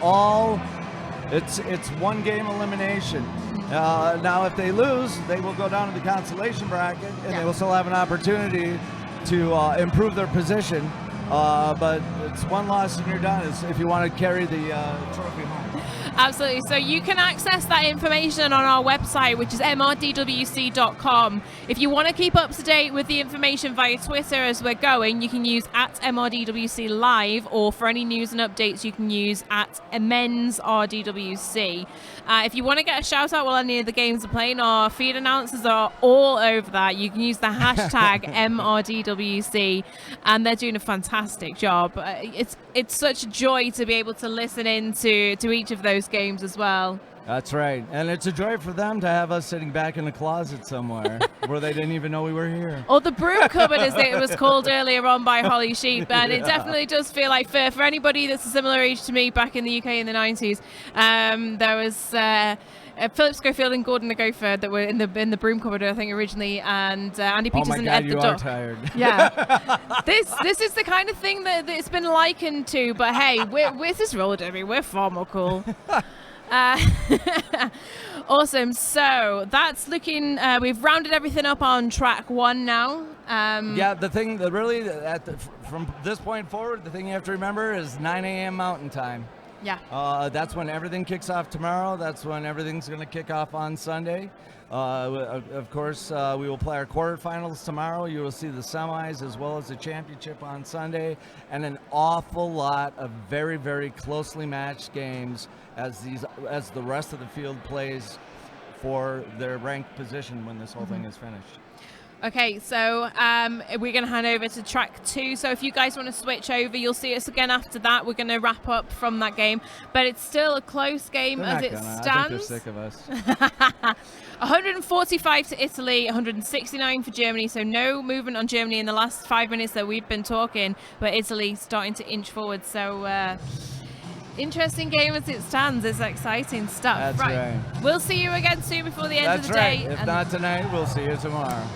one game elimination. Now, if they lose, they will go down to the consolation bracket, and they will still have an opportunity to improve their position. But it's one loss and you're done if you want to carry the trophy home. Absolutely. So you can access that information on our website, which is mrdwc.com. If you want to keep up to date with the information via Twitter as we're going, you can use @mrdwc live, or for any news and updates, you can use @mensrdwc. If you want to get a shout out while any of the games are playing, our feed announcers are all over that. You can use the hashtag MRDWC, and they're doing a fantastic job. It's such a joy to be able to listen in to each of those games as well. That's right. And it's a joy for them to have us sitting back in a closet somewhere where they didn't even know we were here. Or the broom cupboard, as it was called earlier on by Holly Sheep. And it definitely does feel like, for anybody that's a similar age to me back in the UK in the 90s, there was Philip Schofield and Gordon the Gopher that were in the broom cupboard, I think, originally, and Andy Peterson at the you door. are tired. Yeah. This is the kind of thing that it's been likened to, but hey, this is roller derby. We're far more cool. Awesome. So that's looking. We've rounded everything up on track 1 now. Yeah, the thing that really from this point forward, the thing you have to remember is 9 a.m. Mountain Time. Yeah. That's when everything kicks off tomorrow. That's when everything's going to kick off on Sunday. Of course, we will play our quarterfinals tomorrow. You will see the semis as well as the championship on Sunday, and an awful lot of very, very closely matched games as the rest of the field plays for their ranked position when this whole thing is finished. Okay, so we're going to hand over to track 2. So if you guys want to switch over, you'll see us again after that. We're going to wrap up from that game, but it's still a close game as it stands. I think they're sick of us. 145 to Italy, 169 for Germany. So no movement on Germany in the last 5 minutes that we've been talking, but Italy starting to inch forward. So interesting game as it stands. It's exciting stuff. That's right. We'll see you again soon before the end of the That's day. right. If not tonight, we'll see you tomorrow.